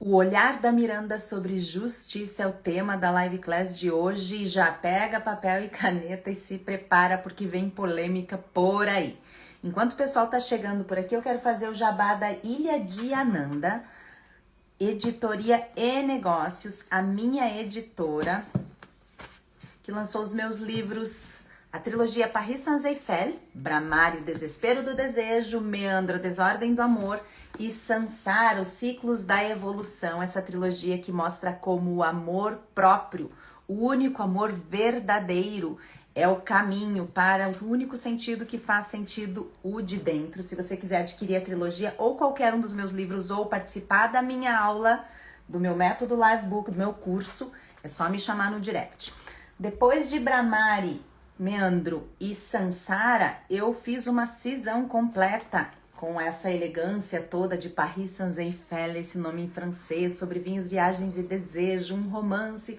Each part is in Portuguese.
O olhar da Miranda sobre justiça é o tema da live class de hoje. Já pega papel e caneta e se prepara porque vem polêmica por aí. Enquanto o pessoal tá chegando por aqui, eu quero fazer o jabá da Ilha de Ananda, Editoria e Negócios, a minha editora, que lançou os meus livros, a trilogia Paris Sans-Eiffel, Bramar e o Desespero do Desejo, Meandro, a Desordem do Amor e Sansara, os Ciclos da Evolução, essa trilogia que mostra como o amor próprio, o único amor verdadeiro, é o caminho para o único sentido que faz sentido, o de dentro. Se você quiser adquirir a trilogia ou qualquer um dos meus livros ou participar da minha aula, do meu método Livebook, do meu curso, é só me chamar no direct. Depois de Bramari, Meandro e Sansara, eu fiz uma cisão completa com essa elegância toda de Paris Sans-Eiffel, esse nome em francês, sobre vinhos, viagens e desejo, um romance,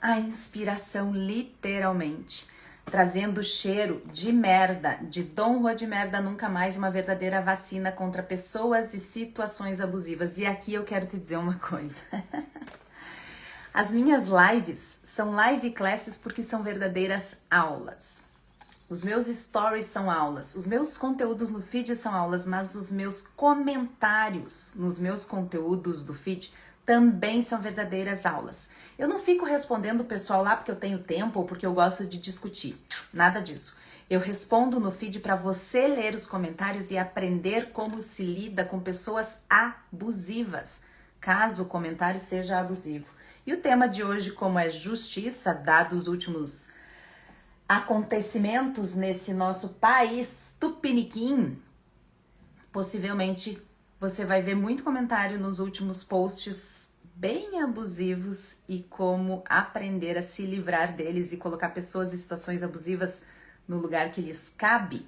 a inspiração literalmente, trazendo cheiro de merda, de Dom Juan de Merda Nunca Mais, uma verdadeira vacina contra pessoas e situações abusivas. E aqui eu quero te dizer uma coisa. As minhas lives são live classes porque são verdadeiras aulas. Os meus stories são aulas, os meus conteúdos no feed são aulas, mas os meus comentários nos meus conteúdos do feed também são verdadeiras aulas. Eu não fico respondendo o pessoal lá porque eu tenho tempo ou porque eu gosto de discutir, nada disso. Eu respondo no feed para você ler os comentários e aprender como se lida com pessoas abusivas, caso o comentário seja abusivo. E o tema de hoje, como é justiça, dados os últimos acontecimentos nesse nosso país tupiniquim, possivelmente você vai ver muito comentário nos últimos posts bem abusivos e como aprender a se livrar deles e colocar pessoas e situações abusivas no lugar que lhes cabe.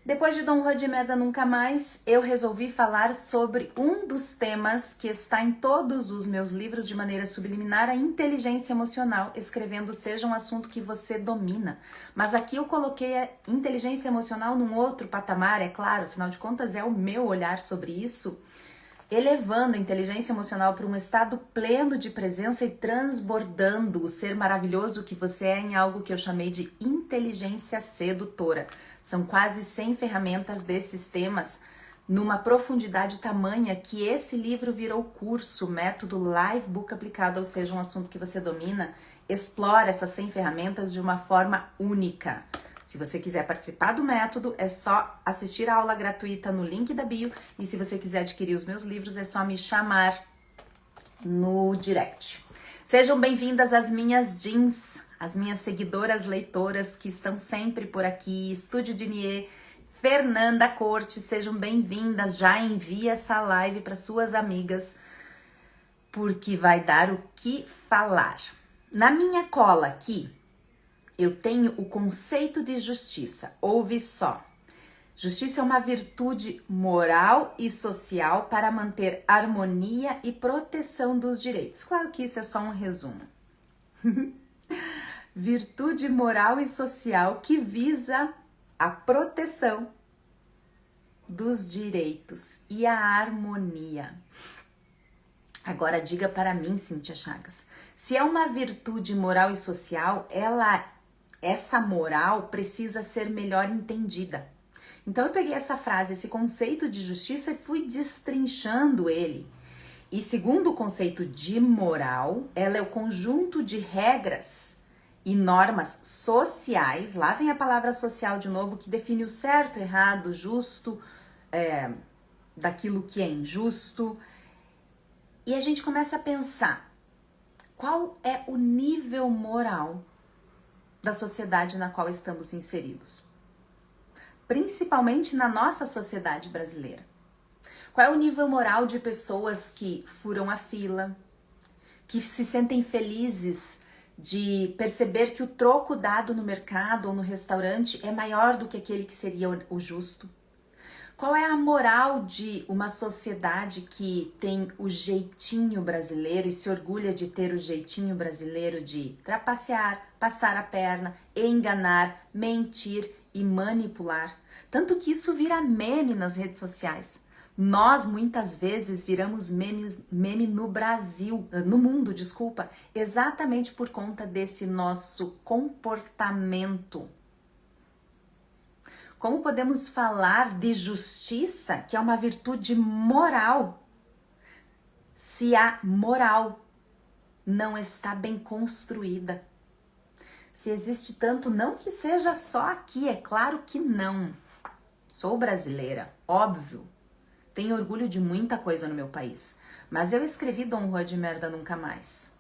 Depois de Dom Juan de Merda Nunca Mais, eu resolvi falar sobre um dos temas que está em todos os meus livros de maneira subliminar, a inteligência emocional, escrevendo seja um assunto que você domina. Mas aqui eu coloquei a inteligência emocional num outro patamar, é claro, afinal de contas é o meu olhar sobre isso, elevando a inteligência emocional para um estado pleno de presença e transbordando o ser maravilhoso que você é em algo que eu chamei de inteligência sedutora. São quase 100 ferramentas desses temas numa profundidade tamanha que esse livro virou curso, método Livebook aplicado, ou seja, um assunto que você domina, explora essas 100 ferramentas de uma forma única. Se você quiser participar do método, é só assistir a aula gratuita no link da bio. E se você quiser adquirir os meus livros, é só me chamar no direct. Sejam bem-vindas as minhas jeans, as minhas seguidoras leitoras que estão sempre por aqui. Estúdio Dinier, Fernanda Corte, sejam bem-vindas. Já envia essa live para suas amigas, porque vai dar o que falar. Na minha cola aqui, eu tenho o conceito de justiça. Ouve só. Justiça é uma virtude moral e social para manter harmonia e proteção dos direitos. Claro que isso é só um resumo. Virtude moral e social que visa a proteção dos direitos e a harmonia. Agora diga para mim, Cíntia Chagas, se é uma virtude moral e social, essa moral precisa ser melhor entendida. Então eu peguei essa frase, esse conceito de justiça e fui destrinchando ele. E segundo o conceito de moral, ela é o conjunto de regras e normas sociais, lá vem a palavra social de novo, que define o certo, errado, justo, daquilo que é injusto. E a gente começa a pensar, qual é o nível moral da sociedade na qual estamos inseridos? Principalmente na nossa sociedade brasileira. Qual é o nível moral de pessoas que furam a fila, que se sentem felizes de perceber que o troco dado no mercado ou no restaurante é maior do que aquele que seria o justo? Qual é a moral de uma sociedade que tem o jeitinho brasileiro e se orgulha de ter o jeitinho brasileiro de trapacear, passar a perna, enganar, mentir e manipular? Tanto que isso vira meme nas redes sociais. Nós muitas vezes viramos meme no Brasil, no mundo, desculpa, exatamente por conta desse nosso comportamento. Como podemos falar de justiça, que é uma virtude moral, se a moral não está bem construída? Se existe tanto, não que seja só aqui, é claro que não. Sou brasileira, óbvio. Tenho orgulho de muita coisa no meu país. Mas eu escrevi Dom Juan de Merda Nunca Mais.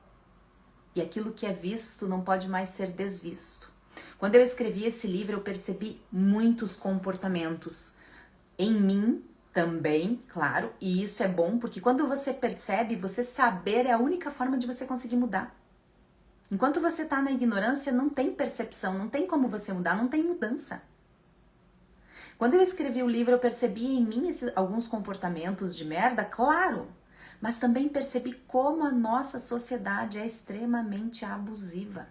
E aquilo que é visto não pode mais ser desvisto. Quando eu escrevi esse livro, eu percebi muitos comportamentos em mim também, claro. E isso é bom, porque quando você percebe, você saber é a única forma de você conseguir mudar. Enquanto você tá na ignorância, não tem percepção, não tem como você mudar, não tem mudança. Quando eu escrevi o livro, eu percebi em mim alguns comportamentos de merda, claro, mas também percebi como a nossa sociedade é extremamente abusiva.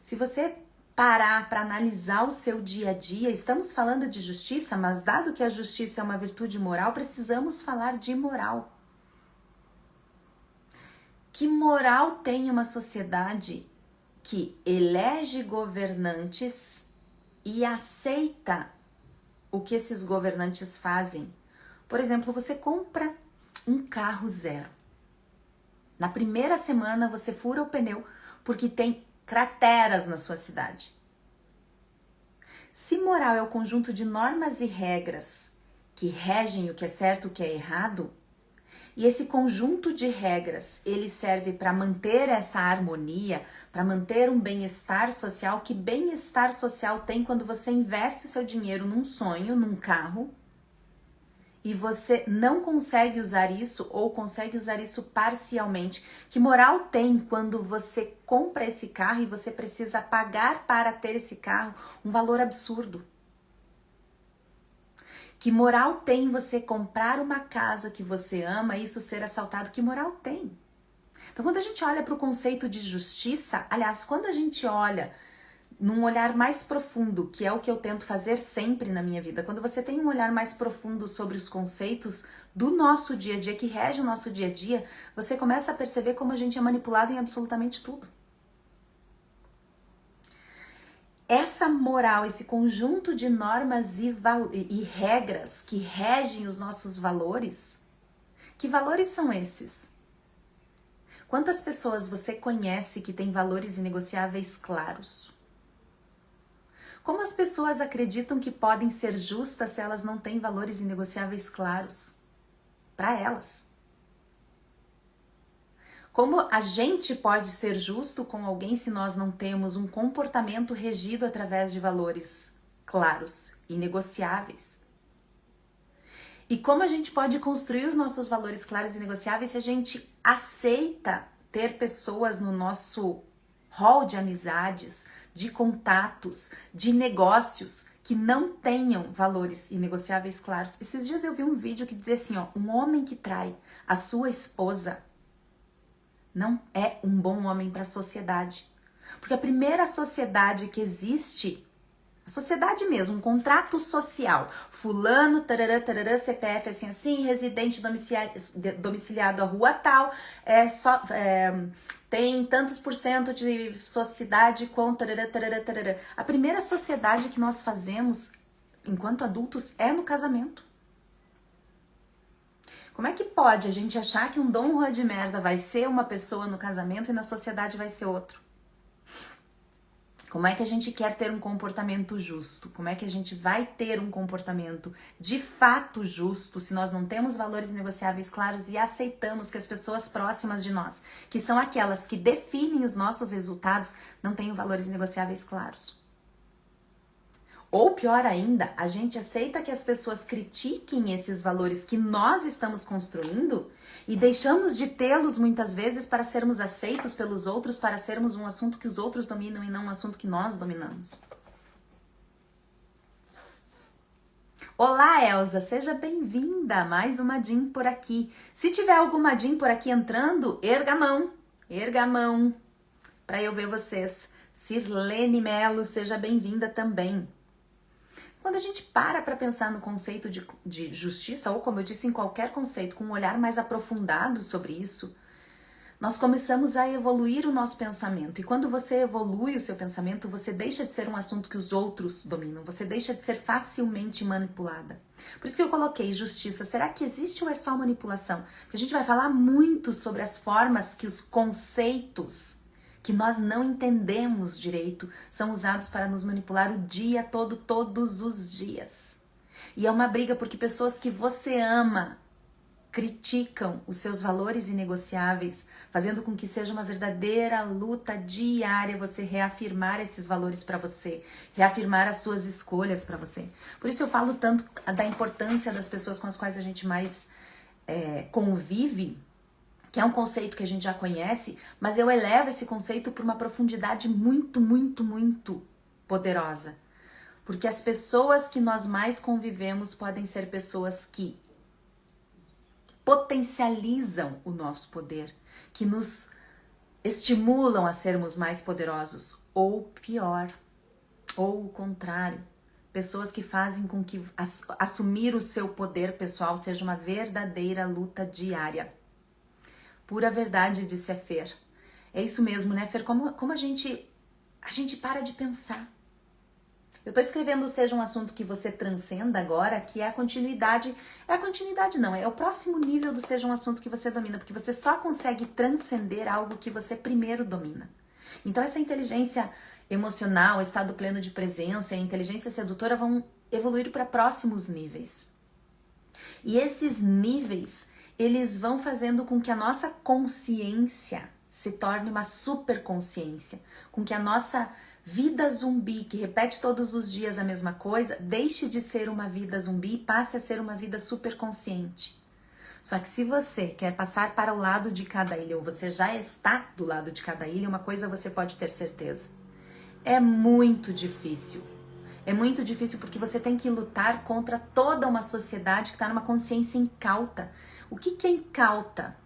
Se você parar para analisar o seu dia a dia, estamos falando de justiça, mas dado que a justiça é uma virtude moral, precisamos falar de moral. Que moral tem uma sociedade que elege governantes e aceita o que esses governantes fazem? Por exemplo, você compra um carro zero. Na primeira semana você fura o pneu porque tem crateras na sua cidade. Se moral é o conjunto de normas e regras que regem o que é certo e o que é errado, e esse conjunto de regras, ele serve para manter essa harmonia, para manter um bem-estar social. Que bem-estar social tem quando você investe o seu dinheiro num sonho, num carro, e você não consegue usar isso ou consegue usar isso parcialmente? Que moral tem quando você compra esse carro e você precisa pagar para ter esse carro um valor absurdo? Que moral tem você comprar uma casa que você ama e isso ser assaltado? Que moral tem? Então, quando a gente olha para o conceito de justiça, aliás, quando a gente olha num olhar mais profundo, que é o que eu tento fazer sempre na minha vida, quando você tem um olhar mais profundo sobre os conceitos do nosso dia a dia, que rege o nosso dia a dia, você começa a perceber como a gente é manipulado em absolutamente tudo. Essa moral, esse conjunto de normas e regras que regem os nossos valores, que valores são esses? Quantas pessoas você conhece que têm valores inegociáveis claros? Como as pessoas acreditam que podem ser justas se elas não têm valores inegociáveis claros para elas? Como a gente pode ser justo com alguém se nós não temos um comportamento regido através de valores claros, inegociáveis? E como a gente pode construir os nossos valores claros e negociáveis se a gente aceita ter pessoas no nosso hall de amizades, de contatos, de negócios que não tenham valores inegociáveis claros? Esses dias eu vi um vídeo que dizia assim, ó, um homem que trai a sua esposa não é um bom homem para a sociedade. Porque a primeira sociedade que existe, a sociedade mesmo, um contrato social, fulano, tarará, tarará, CPF assim, residente domiciliado à rua tal, tem tantos por cento de sociedade com tarará, tarará, tarará. A primeira sociedade que nós fazemos enquanto adultos é no casamento. Como é que pode a gente achar que um Dom Juan de merda vai ser uma pessoa no casamento e na sociedade vai ser outro? Como é que a gente quer ter um comportamento justo? Como é que a gente vai ter um comportamento de fato justo se nós não temos valores negociáveis claros e aceitamos que as pessoas próximas de nós, que são aquelas que definem os nossos resultados, não tenham valores negociáveis claros? Ou pior ainda, a gente aceita que as pessoas critiquem esses valores que nós estamos construindo e deixamos de tê-los muitas vezes para sermos aceitos pelos outros, para sermos um assunto que os outros dominam e não um assunto que nós dominamos. Olá, Elza, seja bem-vinda, mais uma Jean por aqui. Se tiver alguma Jean por aqui entrando, erga a mão, para eu ver vocês. Sirlene Melo, seja bem-vinda também. Quando a gente para pensar no conceito de justiça, ou como eu disse, em qualquer conceito, com um olhar mais aprofundado sobre isso, nós começamos a evoluir o nosso pensamento. E quando você evolui o seu pensamento, você deixa de ser um assunto que os outros dominam. Você deixa de ser facilmente manipulada. Por isso que eu coloquei justiça. Será que existe ou é só manipulação? Porque a gente vai falar muito sobre as formas que os conceitos que nós não entendemos direito são usados para nos manipular o dia todo, todos os dias. E é uma briga porque pessoas que você ama criticam os seus valores inegociáveis, fazendo com que seja uma verdadeira luta diária você reafirmar esses valores para você, reafirmar as suas escolhas para você. Por isso eu falo tanto da importância das pessoas com as quais a gente mais convive, que é um conceito que a gente já conhece, mas eu elevo esse conceito para uma profundidade muito, muito, muito poderosa. Porque as pessoas que nós mais convivemos podem ser pessoas que potencializam o nosso poder, que nos estimulam a sermos mais poderosos, ou pior, ou o contrário, pessoas que fazem com que assumir o seu poder pessoal seja uma verdadeira luta diária. Pura verdade, disse a Fer. É isso mesmo, né, Fer? Como a gente para de pensar. Eu tô escrevendo Seja um Assunto que Você Transcenda agora, que é a continuidade. É a continuidade não, é o próximo nível do Seja um Assunto que Você Domina, porque você só consegue transcender algo que você primeiro domina. Então essa inteligência emocional, estado pleno de presença e a inteligência sedutora vão evoluir para próximos níveis. E esses níveis, eles vão fazendo com que a nossa consciência se torne uma superconsciência, com que a nossa vida zumbi, que repete todos os dias a mesma coisa, deixe de ser uma vida zumbi e passe a ser uma vida superconsciente. Só que se você quer passar para o lado de cada ilha, ou você já está do lado de cada ilha, uma coisa você pode ter certeza. É muito difícil. É muito difícil porque você tem que lutar contra toda uma sociedade que está numa consciência incauta. O que é incauta?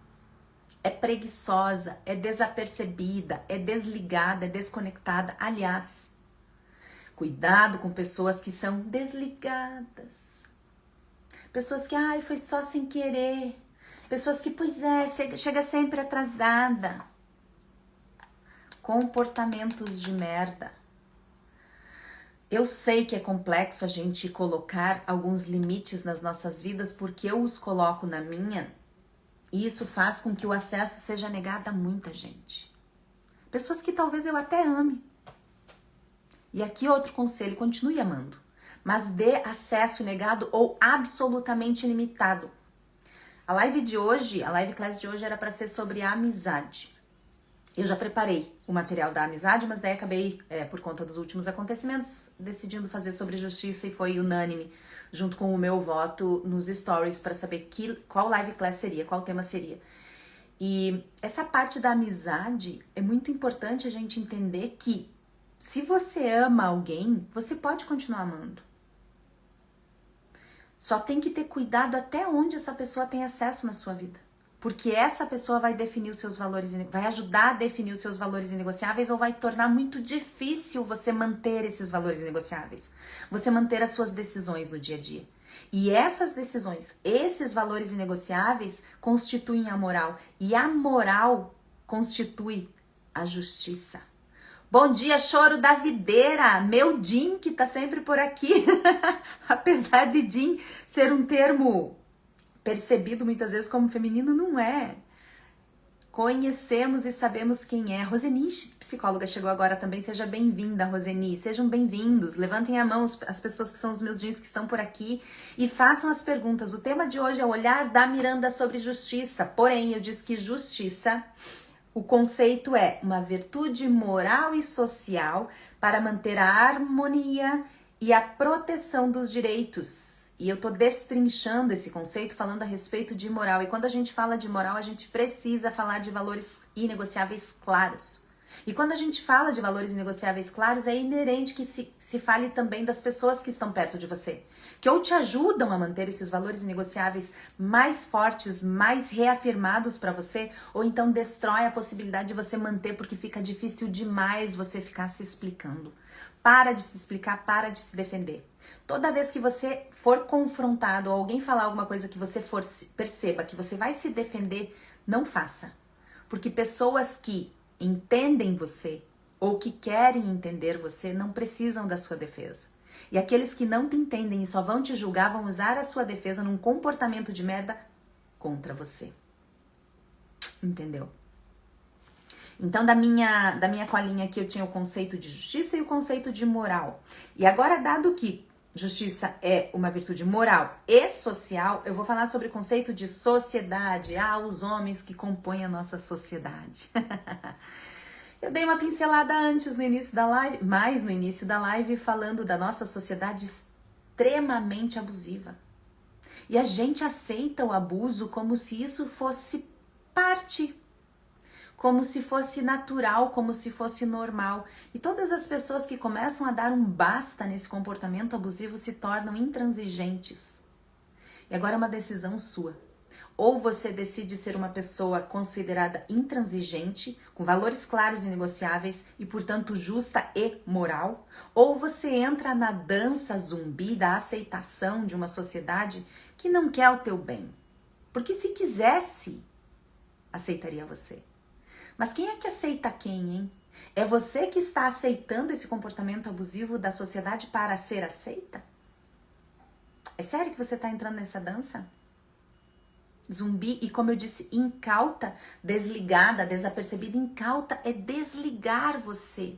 É preguiçosa, é desapercebida, é desligada, é desconectada. Aliás, cuidado com pessoas que são desligadas. Pessoas que, foi só sem querer. Pessoas que, chega sempre atrasada. Comportamentos de merda. Eu sei que é complexo a gente colocar alguns limites nas nossas vidas, porque eu os coloco na minha. E isso faz com que o acesso seja negado a muita gente. Pessoas que talvez eu até ame. E aqui outro conselho, continue amando. Mas dê acesso negado ou absolutamente limitado. A live class de hoje era para ser sobre a amizade. Eu já preparei o material da amizade, mas daí acabei, por conta dos últimos acontecimentos, decidindo fazer sobre justiça e foi unânime, junto com o meu voto nos stories para saber qual live class seria, qual tema seria. E essa parte da amizade é muito importante a gente entender que se você ama alguém, você pode continuar amando. Só tem que ter cuidado até onde essa pessoa tem acesso na sua vida. Porque essa pessoa vai definir os seus valores, vai ajudar a definir os seus valores inegociáveis ou vai tornar muito difícil você manter esses valores inegociáveis. Você manter as suas decisões no dia a dia. E essas decisões, esses valores inegociáveis constituem a moral. E a moral constitui a justiça. Bom dia, choro da videira, meu Jim, que tá sempre por aqui. Apesar de Jim ser um termo percebido muitas vezes como feminino, não é. Conhecemos e sabemos quem é. Roseni, psicóloga, chegou agora também. Seja bem-vinda, Roseni. Sejam bem-vindos. Levantem a mão as pessoas que são os meus jeans que estão por aqui e façam as perguntas. O tema de hoje é o olhar da Miranda sobre justiça. Porém, eu disse que justiça, o conceito é uma virtude moral e social para manter a harmonia e a proteção dos direitos. E eu tô destrinchando esse conceito falando a respeito de moral. E quando a gente fala de moral, a gente precisa falar de valores inegociáveis claros. E quando a gente fala de valores negociáveis claros, é inerente que se fale também das pessoas que estão perto de você, que ou te ajudam a manter esses valores negociáveis mais fortes, mais reafirmados para você, ou então destrói a possibilidade de você manter porque fica difícil demais você ficar se explicando. Para de se explicar, para de se defender. Toda vez que você for confrontado ou alguém falar alguma coisa que você perceba que você vai se defender, não faça. Porque pessoas que entendem você ou que querem entender você não precisam da sua defesa. E aqueles que não te entendem e só vão te julgar vão usar a sua defesa num comportamento de merda contra você. Entendeu? Então, da minha colinha aqui eu tinha o conceito de justiça e o conceito de moral. E agora, dado que justiça é uma virtude moral e social, eu vou falar sobre o conceito de sociedade. Os homens que compõem a nossa sociedade. Eu dei uma pincelada antes no início da live, mais no início da live, falando da nossa sociedade extremamente abusiva. E a gente aceita o abuso como se isso fosse parte, como se fosse natural, como se fosse normal. E todas as pessoas que começam a dar um basta nesse comportamento abusivo se tornam intransigentes. E agora é uma decisão sua. Ou você decide ser uma pessoa considerada intransigente, com valores claros e negociáveis e, portanto, justa e moral, ou você entra na dança zumbi da aceitação de uma sociedade que não quer o teu bem. Porque se quisesse, aceitaria você. Mas quem é que aceita quem, hein? É você que está aceitando esse comportamento abusivo da sociedade para ser aceita? É sério que você está entrando nessa dança? Zumbi, e como eu disse, incauta, desligada, desapercebida, incauta é desligar você.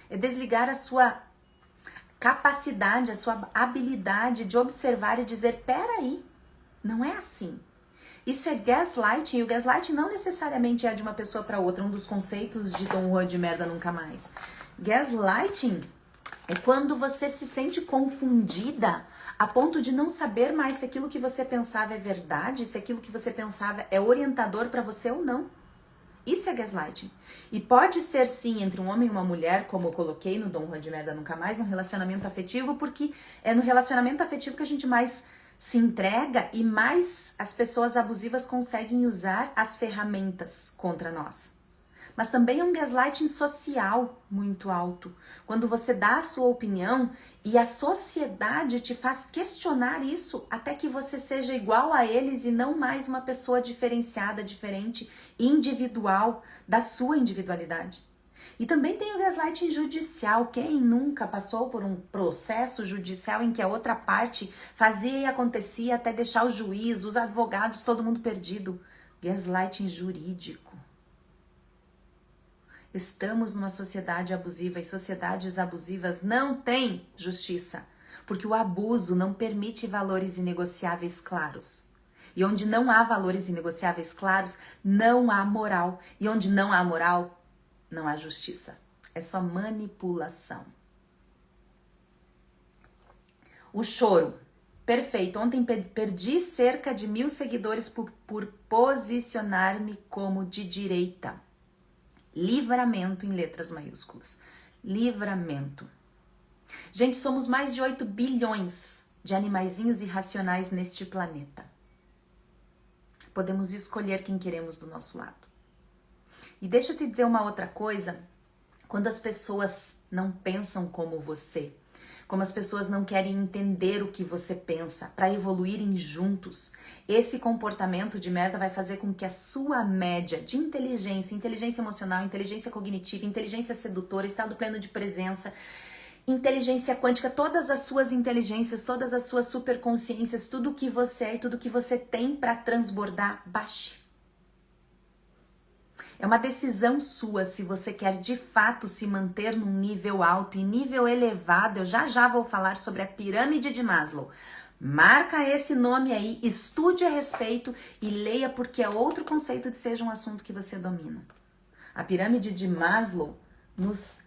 É desligar a sua capacidade, a sua habilidade de observar e dizer, peraí, não é assim. Isso é gaslighting, e o gaslighting não necessariamente é de uma pessoa para outra, um dos conceitos de Dom Juan de Merda Nunca Mais. Gaslighting é quando você se sente confundida a ponto de não saber mais se aquilo que você pensava é verdade, se aquilo que você pensava é orientador para você ou não. Isso é gaslighting. E pode ser sim entre um homem e uma mulher, como eu coloquei no Dom Juan de Merda Nunca Mais, um relacionamento afetivo, porque é no relacionamento afetivo que a gente mais se entrega e mais as pessoas abusivas conseguem usar as ferramentas contra nós. Mas também é um gaslighting social muito alto, quando você dá a sua opinião e a sociedade te faz questionar isso até que você seja igual a eles e não mais uma pessoa diferenciada, diferente, individual, da sua individualidade. E também tem o gaslighting judicial. Quem nunca passou por um processo judicial em que a outra parte fazia e acontecia até deixar o juiz, os advogados, todo mundo perdido? Gaslighting jurídico. Estamos numa sociedade abusiva e sociedades abusivas não têm justiça, porque o abuso não permite valores inegociáveis claros. E onde não há valores inegociáveis claros, não há moral. E onde não há moral, não há justiça. É só manipulação. O choro. Perfeito. Ontem perdi cerca de 1.000 seguidores por posicionar-me como de direita. Livramento em letras maiúsculas. Livramento. Gente, somos mais de 8 bilhões de animaizinhos irracionais neste planeta. Podemos escolher quem queremos do nosso lado. E deixa eu te dizer uma outra coisa. Quando as pessoas não pensam como você, como as pessoas não querem entender o que você pensa para evoluírem juntos, esse comportamento de merda vai fazer com que a sua média de inteligência, inteligência emocional, inteligência cognitiva, inteligência sedutora, estado pleno de presença, inteligência quântica, todas as suas inteligências, todas as suas superconsciências, tudo o que você é e tudo o que você tem para transbordar, baixe. É uma decisão sua se você quer de fato se manter num nível alto e nível elevado. Eu já vou falar sobre a pirâmide de Maslow. Marca esse nome aí, estude a respeito e leia, porque é outro conceito de seja um assunto que você domina. A pirâmide de Maslow nos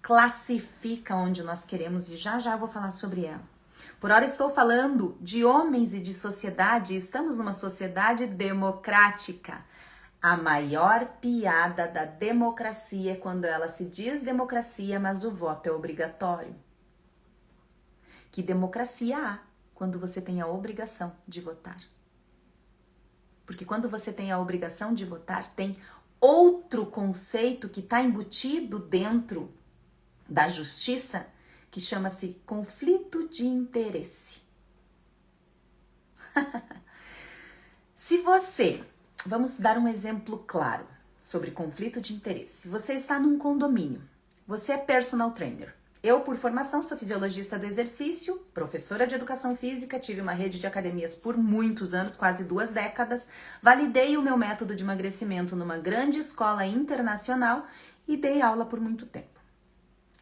classifica onde nós queremos e já vou falar sobre ela. Por hora estou falando de homens e de sociedade. Estamos numa sociedade democrática. A maior piada da democracia é quando ela se diz democracia, mas o voto é obrigatório. Que democracia há quando você tem a obrigação de votar? Porque quando você tem a obrigação de votar, tem outro conceito que está embutido dentro da justiça, que chama-se conflito de interesse. Se você, vamos dar um exemplo claro sobre conflito de interesse. Você está num condomínio, você é personal trainer. Eu, por formação, sou fisiologista do exercício, professora de educação física, tive uma rede de academias por muitos anos, quase 2 décadas, validei o meu método de emagrecimento numa grande escola internacional e dei aula por muito tempo.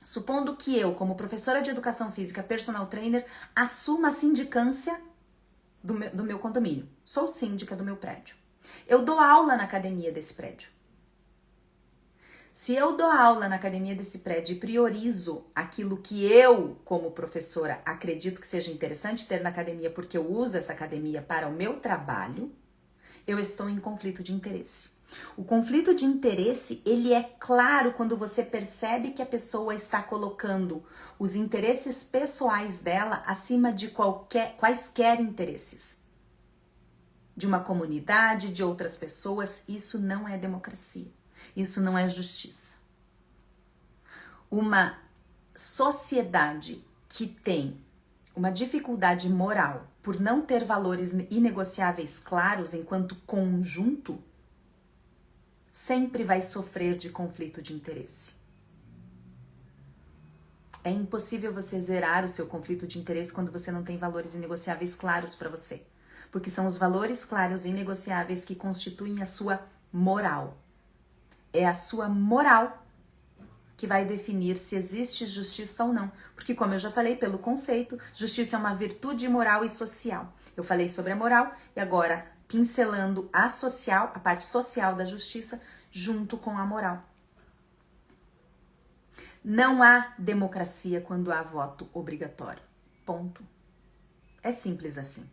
Supondo que eu, como professora de educação física, personal trainer, assuma a sindicância do meu condomínio. Sou síndica do meu prédio. Eu dou aula na academia desse prédio. Se eu dou aula na academia desse prédio e priorizo aquilo que eu, como professora, acredito que seja interessante ter na academia porque eu uso essa academia para o meu trabalho, eu estou em conflito de interesse. O conflito de interesse, ele é claro quando você percebe que a pessoa está colocando os interesses pessoais dela acima de quaisquer interesses. De uma comunidade, de outras pessoas, isso não é democracia. Isso não é justiça. Uma sociedade que tem uma dificuldade moral por não ter valores inegociáveis claros enquanto conjunto, sempre vai sofrer de conflito de interesse. É impossível você zerar o seu conflito de interesse quando você não tem valores inegociáveis claros para você. Porque são os valores claros e inegociáveis que constituem a sua moral. É a sua moral que vai definir se existe justiça ou não. Porque, como eu já falei, pelo conceito, justiça é uma virtude moral e social. Eu falei sobre a moral e agora pincelando a social, a parte social da justiça, junto com a moral. Não há democracia quando há voto obrigatório. Ponto. É simples assim.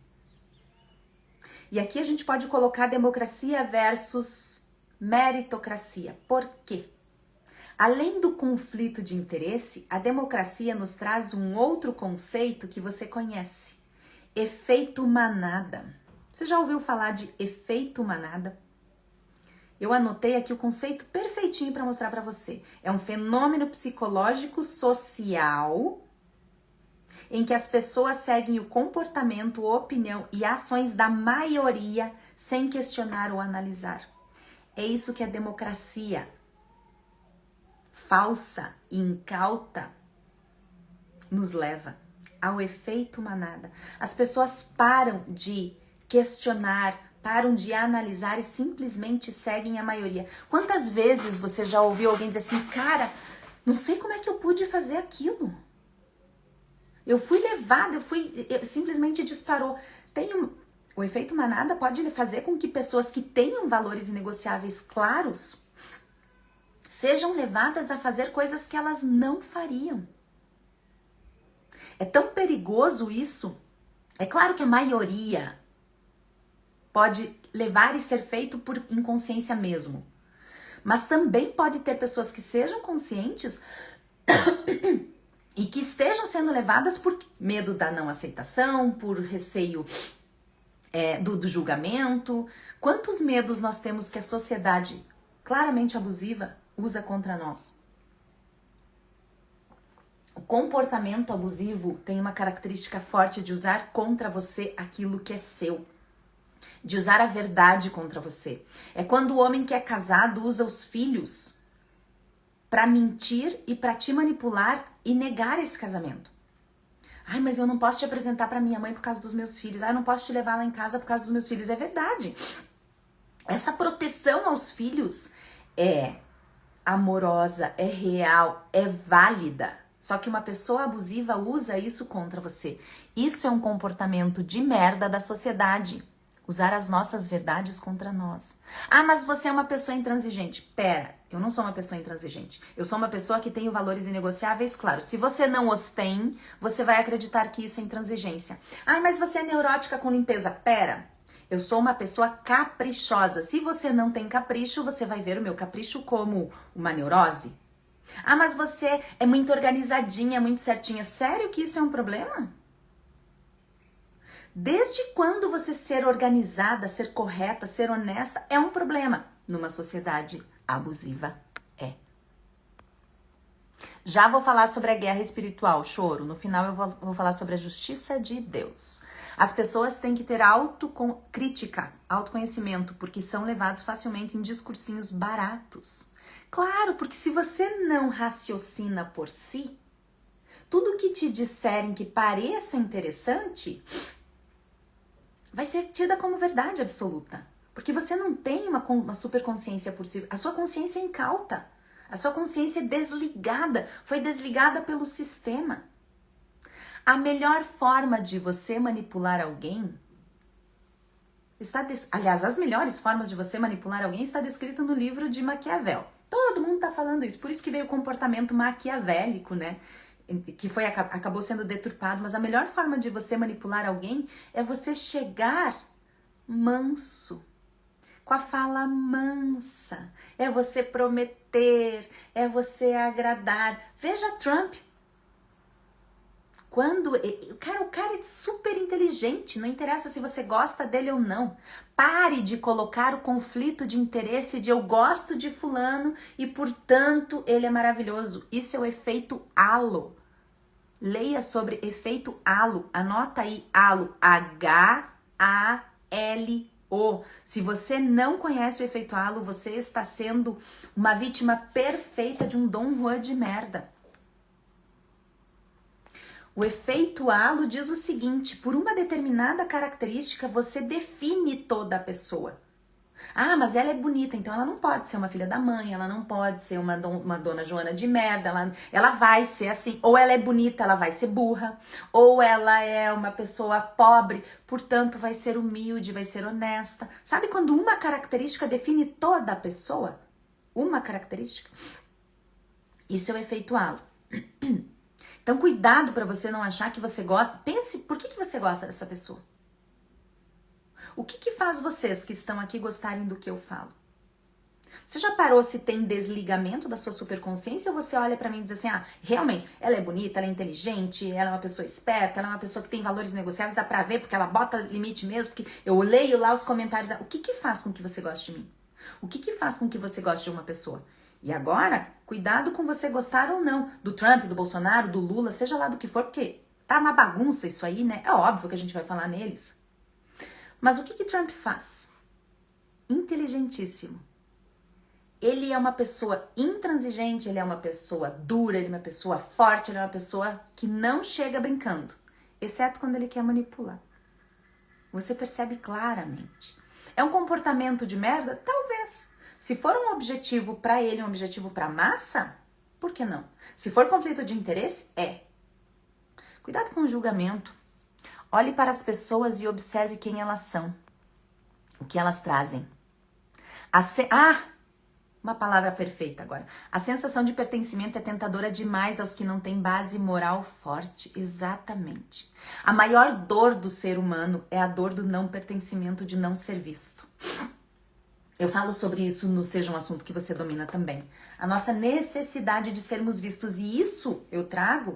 E aqui a gente pode colocar democracia versus meritocracia. Por quê? Além do conflito de interesse, a democracia nos traz um outro conceito que você conhece. Efeito manada. Você já ouviu falar de efeito manada? Eu anotei aqui o conceito perfeitinho para mostrar para você. É um fenômeno psicológico social em que as pessoas seguem o comportamento, opinião e ações da maioria sem questionar ou analisar. É isso que a democracia falsa e incauta nos leva ao efeito manada. As pessoas param de questionar, param de analisar e simplesmente seguem a maioria. Quantas vezes você já ouviu alguém dizer assim, cara, não sei como é que eu pude fazer aquilo. Eu fui levada, simplesmente disparou. O efeito manada pode fazer com que pessoas que tenham valores inegociáveis claros sejam levadas a fazer coisas que elas não fariam. É tão perigoso isso. É claro que a maioria pode levar e ser feito por inconsciência mesmo. Mas também pode ter pessoas que sejam conscientes e que estejam sendo levadas por medo da não aceitação, por receio do julgamento. Quantos medos nós temos que a sociedade claramente abusiva usa contra nós? O comportamento abusivo tem uma característica forte de usar contra você aquilo que é seu. De usar a verdade contra você. É quando o homem que é casado usa os filhos para mentir e para te manipular e negar esse casamento. Ai, mas eu não posso te apresentar para minha mãe por causa dos meus filhos. Ai, eu não posso te levar lá em casa por causa dos meus filhos. É verdade. Essa proteção aos filhos é amorosa, é real, é válida. Só que uma pessoa abusiva usa isso contra você. Isso é um comportamento de merda da sociedade. Usar as nossas verdades contra nós. Ah, mas você é uma pessoa intransigente. Pera, eu não sou uma pessoa intransigente. Eu sou uma pessoa que tem valores inegociáveis, claro. Se você não os tem, você vai acreditar que isso é intransigência. Ah, mas você é neurótica com limpeza. Pera, Eu sou uma pessoa caprichosa. Se você não tem capricho, você vai ver o meu capricho como uma neurose. Ah, mas você é muito organizadinha, muito certinha. Sério que isso é um problema? Desde quando você ser organizada, ser correta, ser honesta é um problema? Numa sociedade abusiva, é. Já vou falar sobre a guerra espiritual, choro. No final eu vou falar sobre a justiça de Deus. As pessoas têm que ter autocrítica, autoconhecimento, porque são levados facilmente em discursinhos baratos. Claro, porque se você não raciocina por si, tudo que te disserem que pareça interessante vai ser tida como verdade absoluta. Porque você não tem uma superconsciência por si. A sua consciência é incauta. A sua consciência é desligada. Foi desligada pelo sistema. A melhor forma de você manipular alguém aliás, as melhores formas de você manipular alguém está descrito no livro de Maquiavel. Todo mundo está falando isso. Por isso que veio o comportamento maquiavélico, né? Que acabou sendo deturpado. Mas a melhor forma de você manipular alguém é você chegar manso, com a fala mansa. É você prometer, é você agradar. Veja Trump. O cara é super inteligente, não interessa se você gosta dele ou não. Pare de colocar o conflito de interesse de eu gosto de fulano e, portanto, ele é maravilhoso. Isso é o efeito halo. Leia sobre efeito halo. Anota aí, halo. H-A-L-O. Se você não conhece o efeito halo, você está sendo uma vítima perfeita de um Dom Juan de merda. O efeito halo diz o seguinte: por uma determinada característica, você define toda a pessoa. Ah, mas ela é bonita, então ela não pode ser uma filha da mãe, ela não pode ser uma dona Joana de merda, ela vai ser assim. Ou ela é bonita, ela vai ser burra. Ou ela é uma pessoa pobre, portanto vai ser humilde, vai ser honesta. Sabe quando uma característica define toda a pessoa? Uma característica? Isso é o efeito halo. Então, cuidado para você não achar que você gosta. Pense, por que você gosta dessa pessoa? O que faz vocês que estão aqui gostarem do que eu falo? Você já parou se tem desligamento da sua superconsciência ou você olha para mim e diz assim, ah, realmente, ela é bonita, ela é inteligente, ela é uma pessoa esperta, ela é uma pessoa que tem valores negociáveis, dá pra ver porque ela bota limite mesmo, porque eu leio lá os comentários. O que faz com que você goste de mim? O que faz com que você goste de uma pessoa? E agora, cuidado com você gostar ou não do Trump, do Bolsonaro, do Lula, seja lá do que for, porque tá uma bagunça isso aí, né? É óbvio que a gente vai falar neles. Mas o que Trump faz? Inteligentíssimo. Ele é uma pessoa intransigente, ele é uma pessoa dura, ele é uma pessoa forte, ele é uma pessoa que não chega brincando, exceto quando ele quer manipular. Você percebe claramente. É um comportamento de merda? Talvez. Se for um objetivo para ele, um objetivo para massa, por que não? Se for conflito de interesse, é. Cuidado com o julgamento. Olhe para as pessoas e observe quem elas são. O que elas trazem. Uma palavra perfeita agora. A sensação de pertencimento é tentadora demais aos que não têm base moral forte. Exatamente. A maior dor do ser humano é a dor do não pertencimento, de não ser visto. Eu falo sobre isso no Seja um Assunto que Você Domina também. A nossa necessidade de sermos vistos. E isso eu trago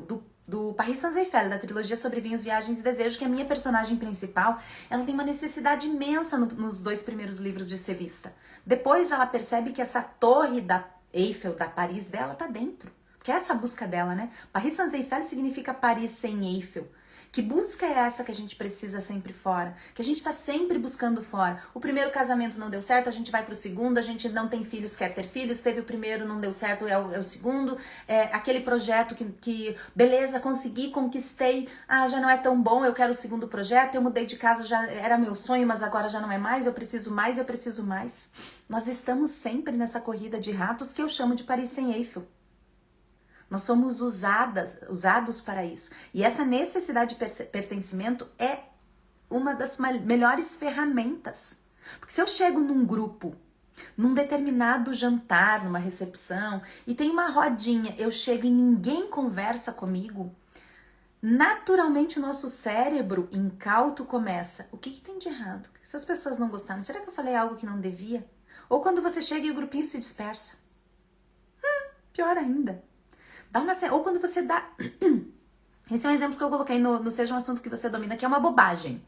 do Paris Saint-Exupéry, da trilogia sobre vinhos, viagens e desejos, que a minha personagem principal, ela tem uma necessidade imensa nos 2 primeiros livros de ser vista. Depois ela percebe que essa torre da Eiffel, da Paris dela, tá dentro. Porque é essa a busca dela, né? Paris Saint-Exupéry significa Paris sem Eiffel. Que busca é essa que a gente precisa sempre fora? Que a gente tá sempre buscando fora. O primeiro casamento não deu certo, a gente vai pro segundo, a gente não tem filhos, quer ter filhos, teve o primeiro, não deu certo, é o segundo. Aquele projeto que, beleza, consegui, conquistei, já não é tão bom, eu quero o segundo projeto, eu mudei de casa, já era meu sonho, mas agora já não é mais, eu preciso mais, eu preciso mais. Nós estamos sempre nessa corrida de ratos que eu chamo de Paris sem Eiffel. Nós somos usados para isso. E essa necessidade de pertencimento é uma das melhores ferramentas. Porque se eu chego num grupo, num determinado jantar, numa recepção, e tem uma rodinha, eu chego e ninguém conversa comigo, naturalmente o nosso cérebro incauto começa. O que tem de errado? Se as pessoas não gostaram, será que eu falei algo que não devia? Ou quando você chega e o grupinho se dispersa. Pior ainda. Ou quando você dá... Esse é um exemplo que eu coloquei no Seja um Assunto que Você Domina, que é uma bobagem.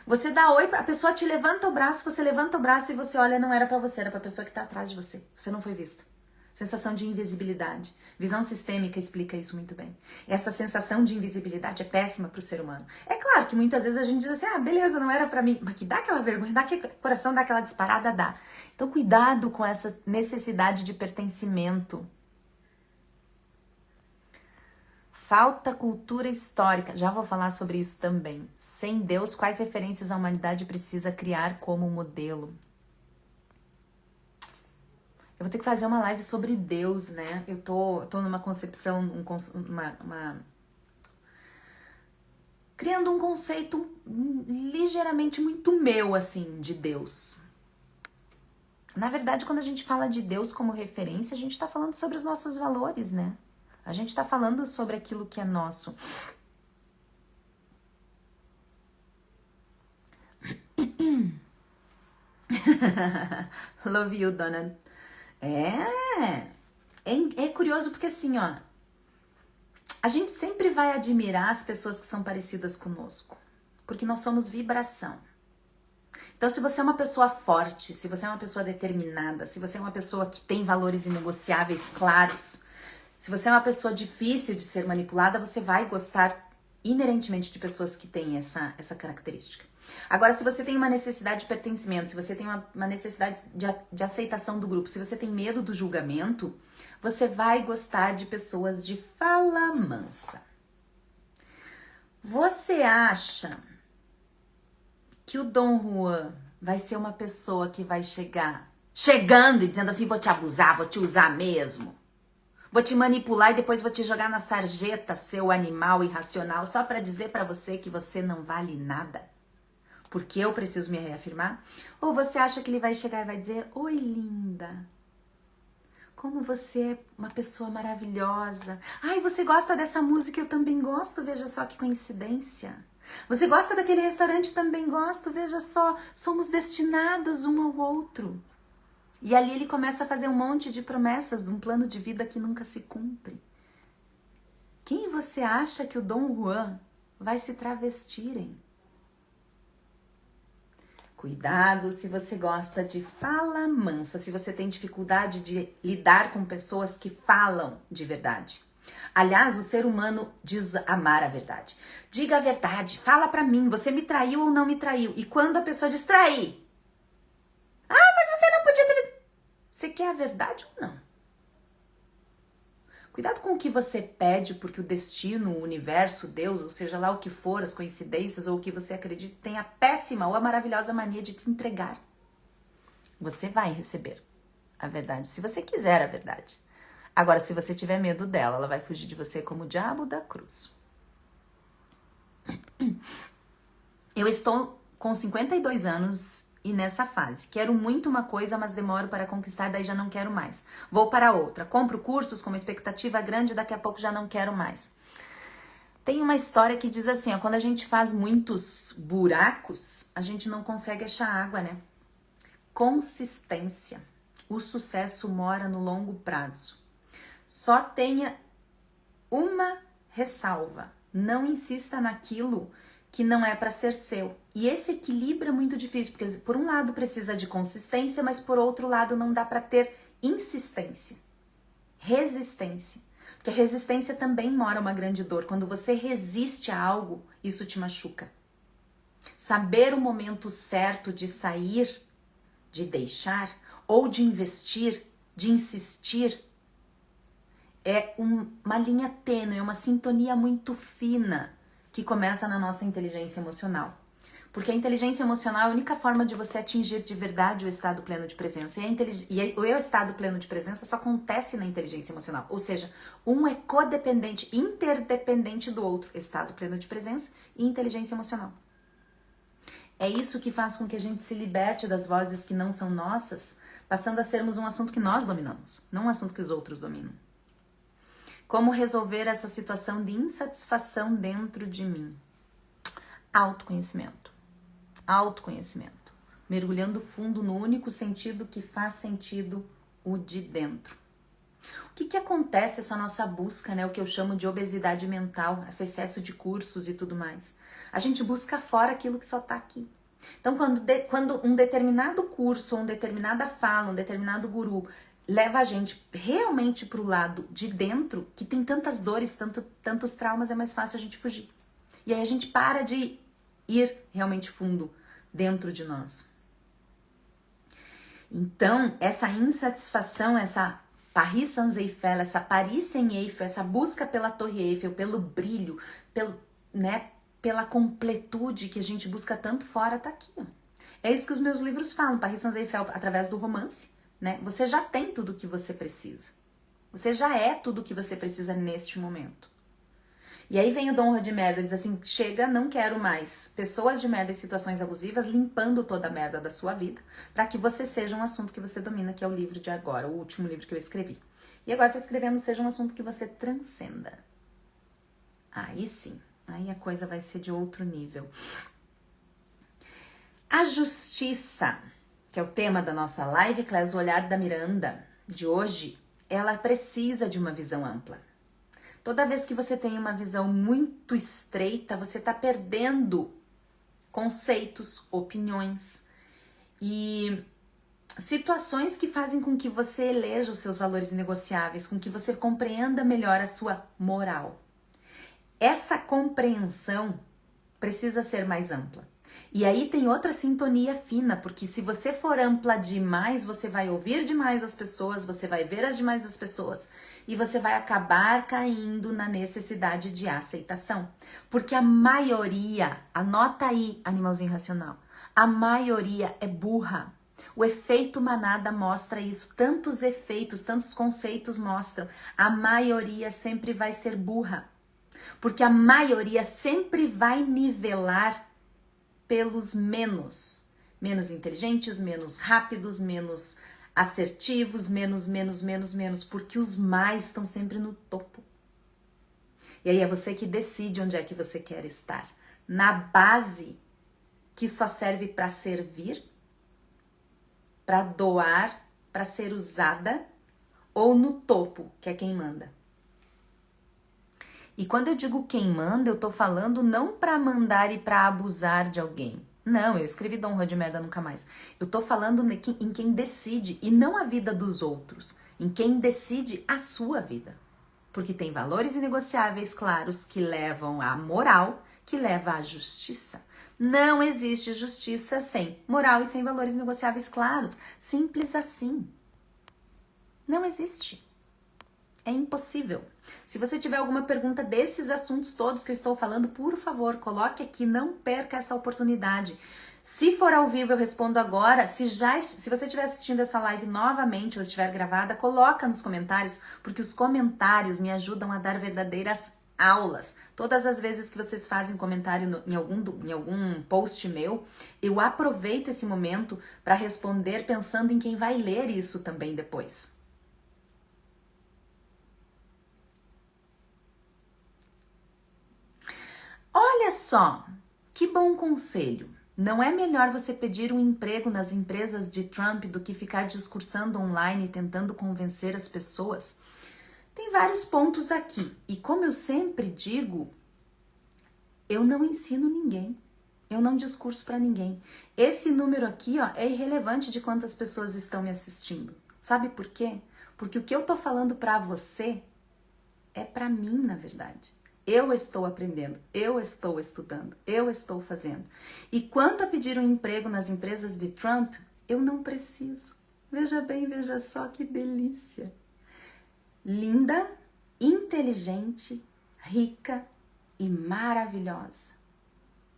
Você dá oi, a pessoa te levanta o braço, você levanta o braço e você olha, não era pra você, era pra pessoa que tá atrás de você. Você não foi vista. Sensação de invisibilidade. Visão sistêmica explica isso muito bem. Essa sensação de invisibilidade é péssima pro ser humano. É claro que muitas vezes a gente diz assim, beleza, não era pra mim. Mas que dá aquela vergonha, dá que o coração dá aquela disparada, dá. Então cuidado com essa necessidade de pertencimento. Falta cultura histórica. Já vou falar sobre isso também. Sem Deus, quais referências a humanidade precisa criar como modelo? Eu vou ter que fazer uma live sobre Deus, né? Eu tô numa concepção, criando um conceito ligeiramente muito meu, assim, de Deus. Na verdade, quando a gente fala de Deus como referência, a gente tá falando sobre os nossos valores, né? A gente tá falando sobre aquilo que é nosso. Love you, Donna. É curioso porque assim, ó, a gente sempre vai admirar as pessoas que são parecidas conosco, porque nós somos vibração. Então, se você é uma pessoa forte, se você é uma pessoa determinada, se você é uma pessoa que tem valores inegociáveis claros, se você é uma pessoa difícil de ser manipulada, você vai gostar inerentemente de pessoas que têm essa característica. Agora, se você tem uma necessidade de pertencimento, se você tem uma necessidade de aceitação do grupo, se você tem medo do julgamento, você vai gostar de pessoas de fala mansa. Você acha que o Dom Juan vai ser uma pessoa que vai chegando e dizendo assim, vou te abusar, vou te usar mesmo? Vou te manipular e depois vou te jogar na sarjeta, seu animal irracional, só pra dizer pra você que você não vale nada? Porque eu preciso me reafirmar? Ou você acha que ele vai chegar e vai dizer, oi linda, como você é uma pessoa maravilhosa. Ai, você gosta dessa música? Eu também gosto, veja só que coincidência. Você gosta daquele restaurante? Também gosto, veja só, somos destinados um ao outro. E ali ele começa a fazer um monte de promessas de um plano de vida que nunca se cumpre. Quem você acha que o Dom Juan vai se travestir em? Cuidado se você gosta de fala mansa, se você tem dificuldade de lidar com pessoas que falam de verdade. Aliás, o ser humano diz amar a verdade. Diga a verdade, fala pra mim, você me traiu ou não me traiu? E quando a pessoa diz trair? Mas você não podia ter... Você quer a verdade ou não? Cuidado com o que você pede, porque o destino, o universo, Deus, ou seja lá o que for, as coincidências ou o que você acredita, tem a péssima ou a maravilhosa mania de te entregar. Você vai receber a verdade, se você quiser a verdade. Agora, se você tiver medo dela, ela vai fugir de você como o diabo da cruz. Eu estou com 52 anos e nessa fase. Quero muito uma coisa, mas demoro para conquistar, daí já não quero mais. Vou para outra. Compro cursos com uma expectativa grande, daqui a pouco já não quero mais. Tem uma história que diz assim, ó, quando a gente faz muitos buracos, a gente não consegue achar água, né? Consistência. O sucesso mora no longo prazo. Só tenha uma ressalva. Não insista naquilo que não é para ser seu. E esse equilíbrio é muito difícil, porque por um lado precisa de consistência, mas por outro lado não dá para ter insistência. Resistência. Porque a resistência também mora uma grande dor. Quando você resiste a algo, isso te machuca. Saber o momento certo de sair, de deixar, ou de investir, de insistir, é uma linha tênue, é uma sintonia muito fina que começa na nossa inteligência emocional. Porque a inteligência emocional é a única forma de você atingir de verdade o estado pleno de presença. E o estado pleno de presença só acontece na inteligência emocional. Ou seja, um é codependente, interdependente do outro. Estado pleno de presença e inteligência emocional. É isso que faz com que a gente se liberte das vozes que não são nossas, passando a sermos um assunto que nós dominamos, não um assunto que os outros dominam. Como resolver essa situação de insatisfação dentro de mim? Autoconhecimento. Autoconhecimento. Mergulhando fundo no único sentido que faz sentido, o de dentro. O que acontece essa nossa busca, né? O que eu chamo de obesidade mental, esse excesso de cursos e tudo mais. A gente busca fora aquilo que só tá aqui. Então, quando um determinado curso, uma determinada fala, um determinado guru leva a gente realmente pro lado de dentro, que tem tantas dores, tantos traumas, é mais fácil a gente fugir. E aí a gente para de ir realmente fundo dentro de nós. Então, essa insatisfação, essa Paris Saint-Eiffel, essa Paris sem Eiffel, essa busca pela Torre Eiffel, pelo brilho, pela completude que a gente busca tanto fora, tá aqui, ó. É isso que os meus livros falam, Paris Saint-Eiffel, através do romance, né? Você já tem tudo o que você precisa. Você já é tudo o que você precisa neste momento. E aí vem o Dom de merda e diz assim, chega, não quero mais pessoas de merda e situações abusivas limpando toda a merda da sua vida, para que você seja um assunto que você domina, que é o livro de agora, o último livro que eu escrevi. E agora eu tô escrevendo seja um assunto que você transcenda. Aí sim, aí a coisa vai ser de outro nível. A justiça, que é o tema da nossa live class, o olhar da Miranda de hoje, ela precisa de uma visão ampla. Toda vez que você tem uma visão muito estreita, você está perdendo conceitos, opiniões e situações que fazem com que você eleja os seus valores inegociáveis, com que você compreenda melhor a sua moral. Essa compreensão precisa ser mais ampla. E aí tem outra sintonia fina, porque se você for ampla demais, você vai ouvir demais as pessoas, você vai ver as demais as pessoas e você vai acabar caindo na necessidade de aceitação. Porque a maioria, anota aí, animalzinho racional, a maioria é burra. O efeito manada mostra isso, tantos efeitos, tantos conceitos mostram. A maioria sempre vai ser burra, porque a maioria sempre vai nivelar pelos menos inteligentes, menos rápidos, menos assertivos, menos, porque os mais estão sempre no topo. E aí é você que decide onde é que você quer estar. Na base, que só serve para servir, para doar, para ser usada, ou no topo, que é quem manda. E quando eu digo quem manda, eu tô falando não pra mandar e pra abusar de alguém. Não, eu escrevi Dom Juan de merda nunca mais. Eu tô falando em quem decide, e não a vida dos outros. Em quem decide a sua vida. Porque tem valores inegociáveis claros que levam à moral, que leva à justiça. Não existe justiça sem moral e sem valores negociáveis claros. Simples assim. Não existe. É impossível. Se você tiver alguma pergunta desses assuntos todos que eu estou falando, por favor, coloque aqui, não perca essa oportunidade. Se for ao vivo, eu respondo agora. Se você estiver assistindo essa live novamente ou estiver gravada, coloca nos comentários, porque os comentários me ajudam a dar verdadeiras aulas. Todas as vezes que vocês fazem comentário em algum post meu, eu aproveito esse momento para responder pensando em quem vai ler isso também depois. Olha só, que bom conselho. Não é melhor você pedir um emprego nas empresas de Trump do que ficar discursando online e tentando convencer as pessoas? Tem vários pontos aqui. E como eu sempre digo, eu não ensino ninguém. Eu não discurso para ninguém. Esse número aqui, ó, é irrelevante de quantas pessoas estão me assistindo. Sabe por quê? Porque o que eu tô falando para você é para mim, na verdade. Eu estou aprendendo, eu estou estudando, eu estou fazendo. E quanto a pedir um emprego nas empresas de Trump, eu não preciso. Veja bem, veja só que delícia. Linda, inteligente, rica e maravilhosa.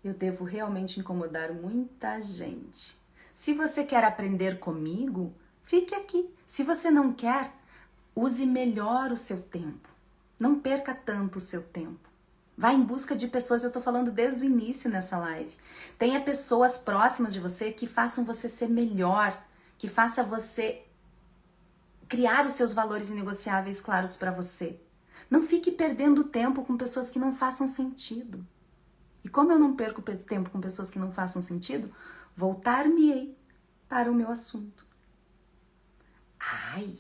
Eu devo realmente incomodar muita gente. Se você quer aprender comigo, fique aqui. Se você não quer, use melhor o seu tempo. Não perca tanto o seu tempo. Vá em busca de pessoas, eu tô falando desde o início nessa live. Tenha pessoas próximas de você que façam você ser melhor, que faça você criar os seus valores inegociáveis claros para você. Não fique perdendo tempo com pessoas que não façam sentido. E como eu não perco tempo com pessoas que não façam sentido, voltar-me-ei para o meu assunto. Ai!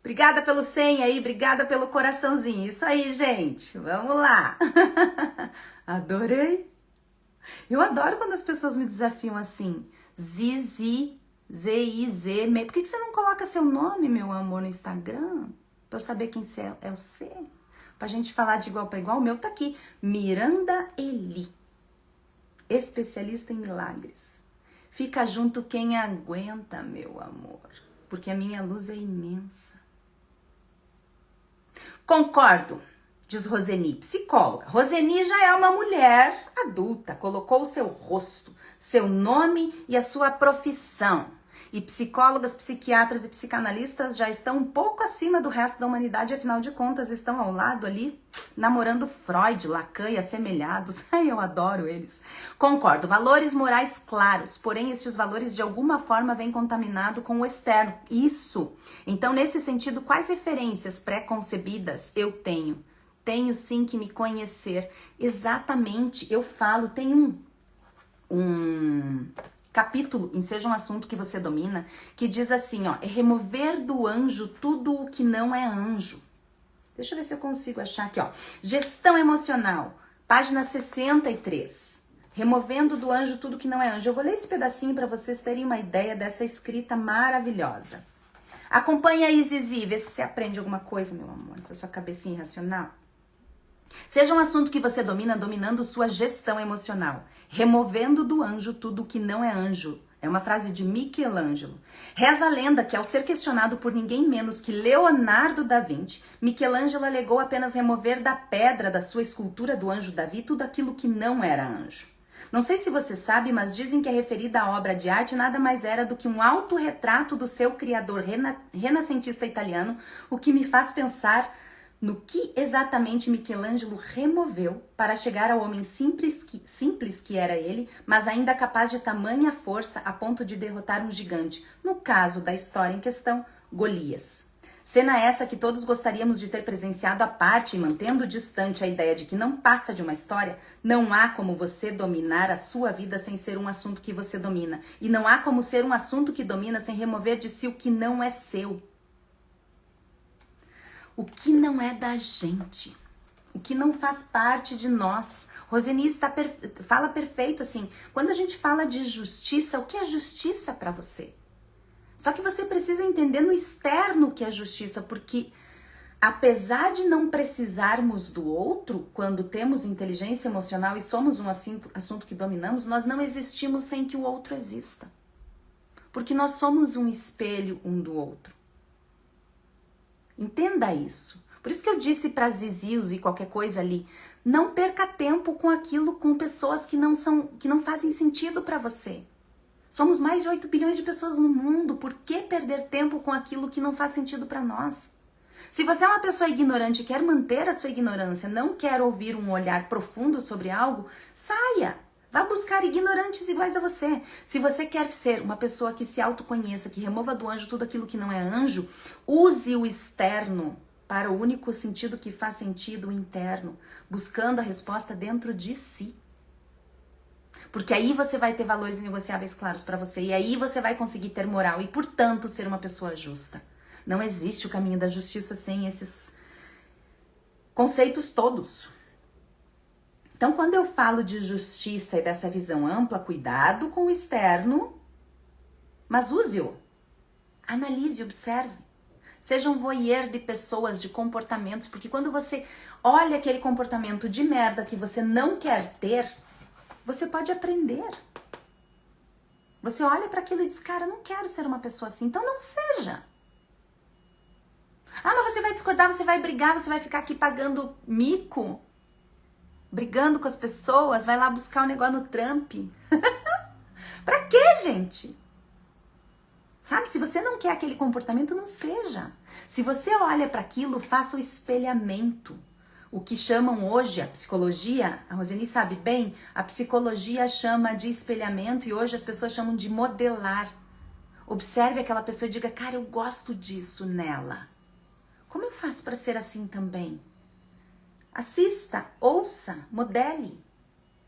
Obrigada pelo 100 aí, obrigada pelo coraçãozinho. Isso aí, gente. Vamos lá. Adorei. Eu adoro quando as pessoas me desafiam assim. Zizi, Z-I-Z. Por que você não coloca seu nome, meu amor, no Instagram? Pra eu saber quem é você? Pra gente falar de igual para igual. O meu tá aqui. Miranda Eli. Especialista em milagres. Fica junto quem aguenta, meu amor. Porque a minha luz é imensa. Concordo, diz Roseni, psicóloga. Roseni já é uma mulher adulta, colocou o seu rosto, seu nome e a sua profissão. E psicólogas, psiquiatras e psicanalistas já estão um pouco acima do resto da humanidade, afinal de contas estão ao lado ali, namorando Freud, Lacan e assemelhados. Ai, eu adoro eles. Concordo, valores morais claros, porém estes valores de alguma forma vêm contaminado com o externo. Isso. Então, nesse sentido, quais referências pré-concebidas eu tenho? Tenho sim que me conhecer. Exatamente, eu falo, tem um capítulo em Seja um Assunto que Você Domina, que diz assim, ó, é remover do anjo tudo o que não é anjo. Deixa eu ver se eu consigo achar aqui, ó. Gestão emocional, página 63. Removendo do anjo tudo que não é anjo. Eu vou ler esse pedacinho para vocês terem uma ideia dessa escrita maravilhosa. Acompanha aí, Zizi, vê se você aprende alguma coisa, meu amor, essa sua cabecinha irracional. Seja um assunto que você domina, dominando sua gestão emocional. Removendo do anjo tudo que não é anjo. É uma frase de Michelangelo. Reza a lenda que, ao ser questionado por ninguém menos que Leonardo da Vinci, Michelangelo alegou apenas remover da pedra da sua escultura do anjo Davi tudo aquilo que não era anjo. Não sei se você sabe, mas dizem que a referida obra de arte nada mais era do que um autorretrato do seu criador renascentista italiano, o que me faz pensar no que exatamente Michelangelo removeu para chegar ao homem simples que era ele, mas ainda capaz de tamanha força a ponto de derrotar um gigante, no caso da história em questão, Golias. Cena essa que todos gostaríamos de ter presenciado à parte e mantendo distante a ideia de que não passa de uma história, não há como você dominar a sua vida sem ser um assunto que você domina. E não há como ser um assunto que domina sem remover de si o que não é seu. O que não é da gente, o que não faz parte de nós. Roseni fala perfeito assim, quando a gente fala de justiça, o que é justiça para você? Só que você precisa entender no externo o que é justiça, porque apesar de não precisarmos do outro, quando temos inteligência emocional e somos um assunto que dominamos, nós não existimos sem que o outro exista. Porque nós somos um espelho um do outro. Entenda isso. Por isso que eu disse para Zizios e qualquer coisa ali, não perca tempo com aquilo, com pessoas que não fazem sentido para você. Somos mais de 8 bilhões de pessoas no mundo, por que perder tempo com aquilo que não faz sentido para nós? Se você é uma pessoa ignorante e quer manter a sua ignorância, não quer ouvir um olhar profundo sobre algo, saia! Vá buscar ignorantes iguais a você. Se você quer ser uma pessoa que se autoconheça, que remova do anjo tudo aquilo que não é anjo, use o externo para o único sentido que faz sentido, o interno, buscando a resposta dentro de si. Porque aí você vai ter valores negociáveis claros para você, e aí você vai conseguir ter moral e, portanto, ser uma pessoa justa. Não existe o caminho da justiça sem esses conceitos todos. Então, quando eu falo de justiça e dessa visão ampla, cuidado com o externo, mas use-o. Analise, observe. Seja um voyeur de pessoas, de comportamentos, porque quando você olha aquele comportamento de merda que você não quer ter, você pode aprender. Você olha para aquilo e diz, cara, eu não quero ser uma pessoa assim, então não seja. Ah, mas você vai discordar, você vai brigar, você vai ficar aqui pagando mico, brigando com as pessoas, vai lá buscar um negócio no Trump. Pra quê, gente? Sabe, se você não quer aquele comportamento, não seja. Se você olha para aquilo, faça o espelhamento. O que chamam hoje, a psicologia, a Roseni sabe bem, a psicologia chama de espelhamento e hoje as pessoas chamam de modelar. Observe aquela pessoa e diga, cara, eu gosto disso nela. Como eu faço para ser assim também? Assista, ouça, modele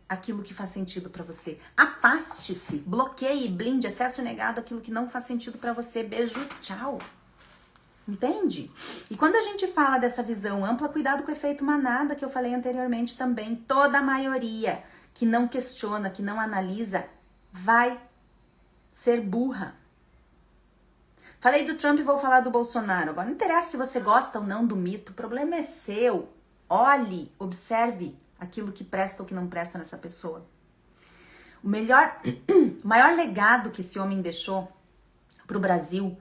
aquilo que faz sentido para você. Afaste-se, bloqueie, blinde, acesso negado aquilo que não faz sentido para você. Beijo, tchau. Entende? E quando a gente fala dessa visão ampla, cuidado com o efeito manada que eu falei anteriormente também. Toda a maioria que não questiona, que não analisa, vai ser burra. Falei do Trump e vou falar do Bolsonaro. Agora, não interessa se você gosta ou não do mito, o problema é seu. Olhe, observe aquilo que presta ou que não presta nessa pessoa. O maior legado que esse homem deixou para o Brasil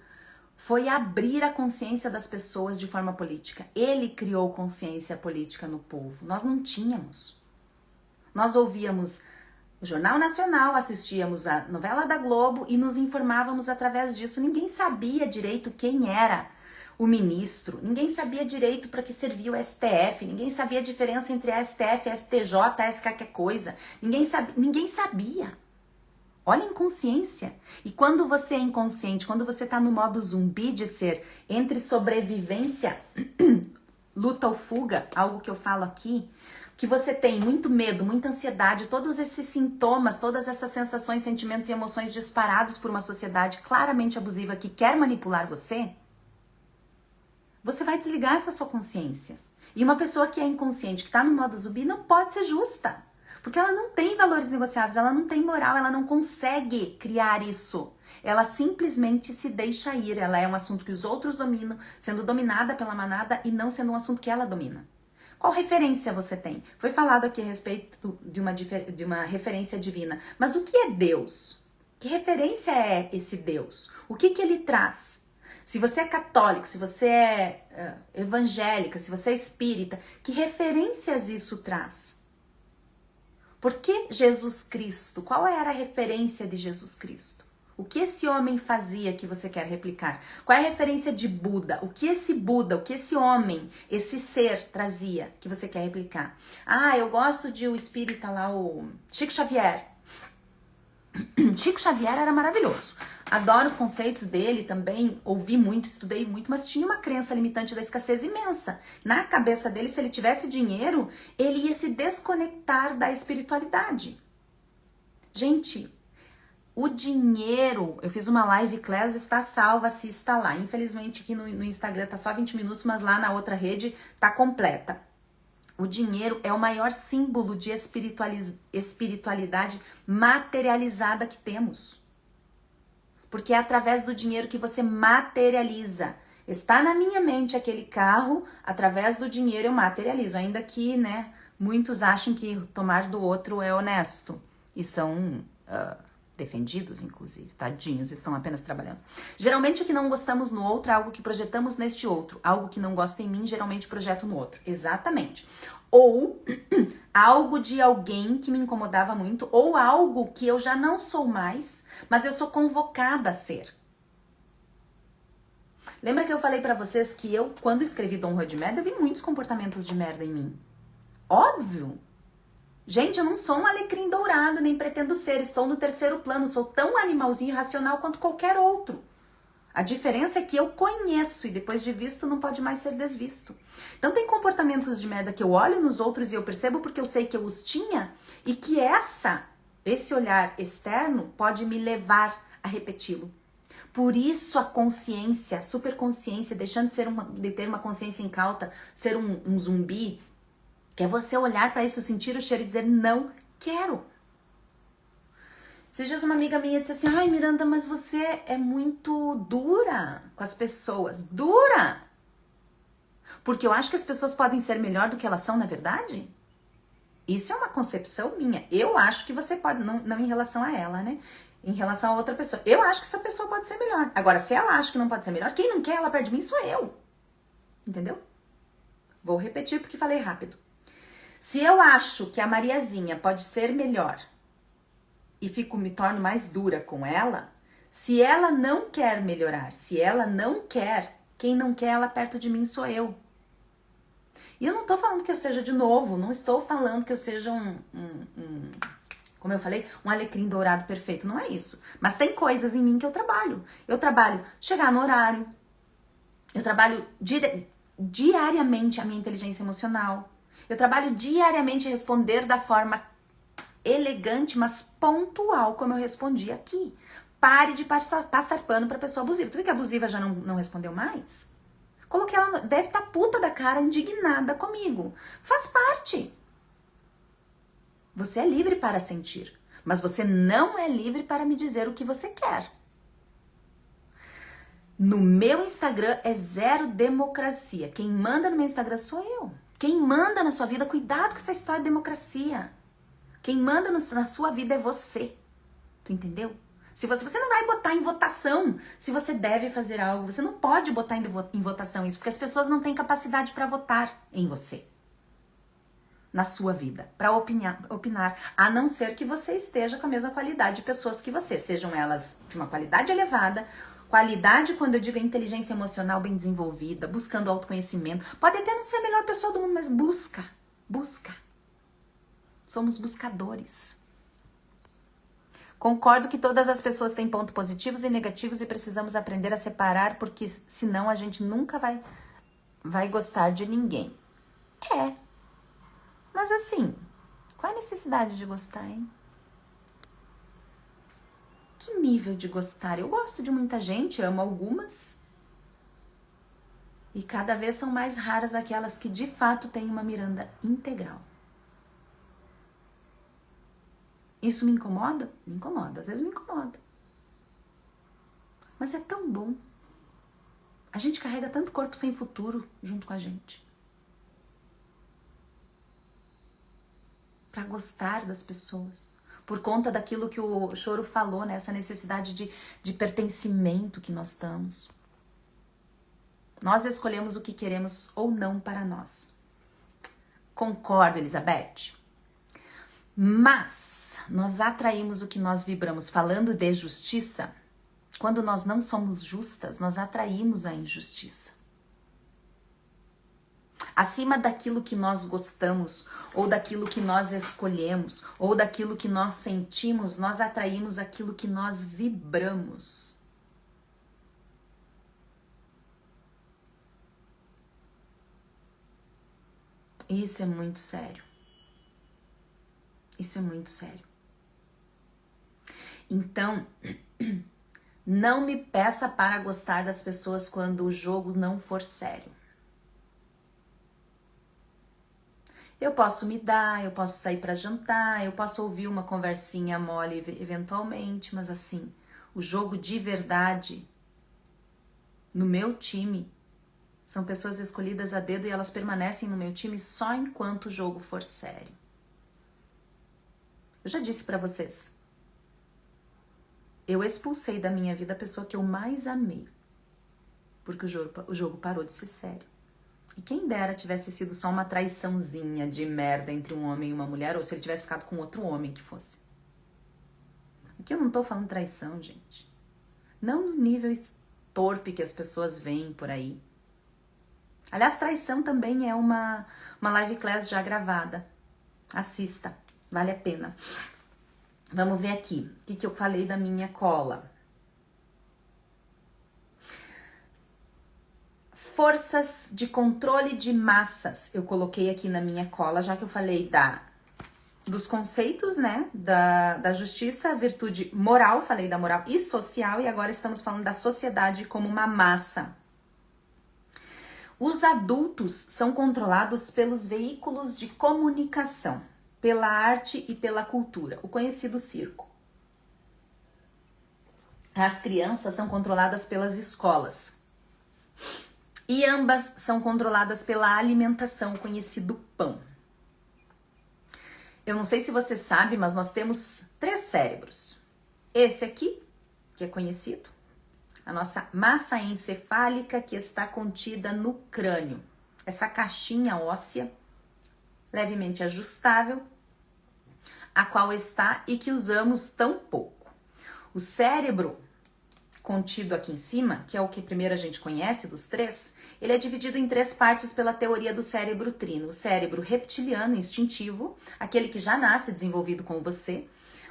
foi abrir a consciência das pessoas de forma política. Ele criou consciência política no povo. Nós não tínhamos. Nós ouvíamos o Jornal Nacional, assistíamos a novela da Globo e nos informávamos através disso. Ninguém sabia direito quem era o ministro, ninguém sabia direito para que servia o STF, ninguém sabia a diferença entre a STF, STJ, S qualquer coisa. Ninguém sabia. Olha a inconsciência. E quando você é inconsciente, quando você tá no modo zumbi de ser entre sobrevivência, luta ou fuga, algo que eu falo aqui, que você tem muito medo, muita ansiedade, todos esses sintomas, todas essas sensações, sentimentos e emoções disparados por uma sociedade claramente abusiva que quer manipular você, você vai desligar essa sua consciência. E uma pessoa que é inconsciente, que tá no modo zumbi, não pode ser justa. Porque ela não tem valores negociáveis, ela não tem moral, ela não consegue criar isso. Ela simplesmente se deixa ir. Ela é um assunto que os outros dominam, sendo dominada pela manada e não sendo um assunto que ela domina. Qual referência você tem? Foi falado aqui a respeito de uma referência divina. Mas o que é Deus? Que referência é esse Deus? O que ele traz? Se você é católico, se você é evangélica, se você é espírita, que referências isso traz? Por que Jesus Cristo? Qual era a referência de Jesus Cristo? O que esse homem fazia que você quer replicar? Qual é a referência de Buda? O que esse Buda, o que esse homem, esse ser trazia que você quer replicar? Ah, eu gosto de o espírita lá, o Chico Xavier. Chico Xavier era maravilhoso. Adoro os conceitos dele também, ouvi muito, estudei muito, mas tinha uma crença limitante da escassez imensa. Na cabeça dele, se ele tivesse dinheiro, ele ia se desconectar da espiritualidade. Gente, o dinheiro, eu fiz uma live class, está salva, assista lá. Infelizmente aqui no Instagram tá só 20 minutos, mas lá na outra rede tá completa. O dinheiro é o maior símbolo de espiritualidade materializada que temos. Porque é através do dinheiro que você materializa. Está na minha mente aquele carro, através do dinheiro eu materializo. Ainda que, né, muitos achem que tomar do outro é honesto. E são defendidos, inclusive. Tadinhos, estão apenas trabalhando. Geralmente o que não gostamos no outro é algo que projetamos neste outro. Algo que não gosta em mim, geralmente projeto no outro. Exatamente. Ou algo de alguém que me incomodava muito, ou algo que eu já não sou mais, mas eu sou convocada a ser. Lembra que eu falei pra vocês que eu, quando escrevi Dom Juan de Merda, eu vi muitos comportamentos de merda em mim? Óbvio! Gente, eu não sou um alecrim dourado, nem pretendo ser, estou no terceiro plano, sou tão animalzinho e racional quanto qualquer outro. A diferença é que eu conheço e depois de visto não pode mais ser desvisto. Então tem comportamentos de merda que eu olho nos outros e eu percebo porque eu sei que eu os tinha e que esse olhar externo pode me levar a repeti-lo. Por isso a consciência, a superconsciência, deixando de ter uma consciência incauta, ser um zumbi, que é você olhar para isso, sentir o cheiro e dizer não quero. Esses dias uma amiga minha disse assim, ai Miranda, mas você é muito dura com as pessoas. Dura! Porque eu acho que as pessoas podem ser melhor do que elas são, na verdade? Isso é uma concepção minha. Eu acho que você pode, não em relação a ela, né? Em relação a outra pessoa. Eu acho que essa pessoa pode ser melhor. Agora, se ela acha que não pode ser melhor, quem não quer ela perto de mim sou eu. Entendeu? Vou repetir porque falei rápido. Se eu acho que a Mariazinha pode ser melhor e me torno mais dura com ela, se ela não quer melhorar, se ela não quer, quem não quer ela perto de mim sou eu. E eu não tô falando que eu seja de novo, não estou falando que eu seja como eu falei, um alecrim dourado perfeito, não é isso. Mas tem coisas em mim que eu trabalho. Eu trabalho chegar no horário, eu trabalho diariamente a minha inteligência emocional. Eu trabalho diariamente a responder da forma elegante, mas pontual, como eu respondi aqui. Pare de passar pano pra pessoa abusiva. Tu vê que a abusiva já não respondeu mais? Coloquei ela, deve estar puta da cara, indignada comigo. Faz parte. Você é livre para sentir, mas você não é livre para me dizer o que você quer. No meu Instagram é zero democracia. Quem manda no meu Instagram sou eu. Quem manda na sua vida, cuidado com essa história de democracia. Quem manda na sua vida é você. Tu entendeu? Se você não vai botar em votação se você deve fazer algo. Você não pode botar em votação isso, porque as pessoas não têm capacidade para votar em você. Na sua vida, para opinar, a não ser que você esteja com a mesma qualidade de pessoas que você, sejam elas de uma qualidade elevada, qualidade, quando eu digo inteligência emocional bem desenvolvida, buscando autoconhecimento, pode até não ser a melhor pessoa do mundo, mas busca. Somos buscadores. Concordo que todas as pessoas têm pontos positivos e negativos e precisamos aprender a separar, porque senão a gente nunca vai gostar de ninguém. Mas assim, qual a necessidade de gostar, hein? Que nível de gostar? Eu gosto de muita gente, amo algumas. E cada vez são mais raras aquelas que de fato têm uma Miranda integral. Isso me incomoda? Me incomoda, às vezes me incomoda. Mas é tão bom. A gente carrega tanto corpo sem futuro junto com a gente. Para gostar das pessoas. Por conta daquilo que o Choro falou, né? Essa necessidade de pertencimento que nós estamos. Nós escolhemos o que queremos ou não para nós. Concordo, Elizabeth. Mas nós atraímos o que nós vibramos. Falando de justiça, quando nós não somos justas, nós atraímos a injustiça. Acima daquilo que nós gostamos, ou daquilo que nós escolhemos, ou daquilo que nós sentimos, nós atraímos aquilo que nós vibramos. Isso é muito sério. Isso é muito sério. Então, não me peça para gostar das pessoas quando o jogo não for sério. Eu posso me dar, eu posso sair para jantar, eu posso ouvir uma conversinha mole eventualmente, mas assim, o jogo de verdade no meu time são pessoas escolhidas a dedo e elas permanecem no meu time só enquanto o jogo for sério. Eu já disse para vocês, eu expulsei da minha vida a pessoa que eu mais amei, porque o jogo parou de ser sério. E quem dera tivesse sido só uma traiçãozinha de merda entre um homem e uma mulher, ou se ele tivesse ficado com outro homem que fosse. Aqui eu não tô falando traição, gente. Não no nível torpe que as pessoas veem por aí. Aliás, traição também é uma live class já gravada. Assista, vale a pena. Vamos ver aqui, o que eu falei da minha cola. Forças de controle de massas, eu coloquei aqui na minha cola, já que eu falei dos conceitos, né, da justiça, virtude moral, falei da moral e social, e agora estamos falando da sociedade como uma massa. Os adultos são controlados pelos veículos de comunicação, pela arte e pela cultura, o conhecido circo. As crianças são controladas pelas escolas. E ambas são controladas pela alimentação, o conhecido pão. Eu não sei se você sabe, mas nós temos 3 cérebros. Esse aqui, que é conhecido, a nossa massa encefálica que está contida no crânio. Essa caixinha óssea, levemente ajustável, a qual está e que usamos tão pouco. O cérebro contido aqui em cima, que é o que primeiro a gente conhece dos 3, ele é dividido em 3 partes pela teoria do cérebro trino. O cérebro reptiliano, instintivo, aquele que já nasce desenvolvido com você.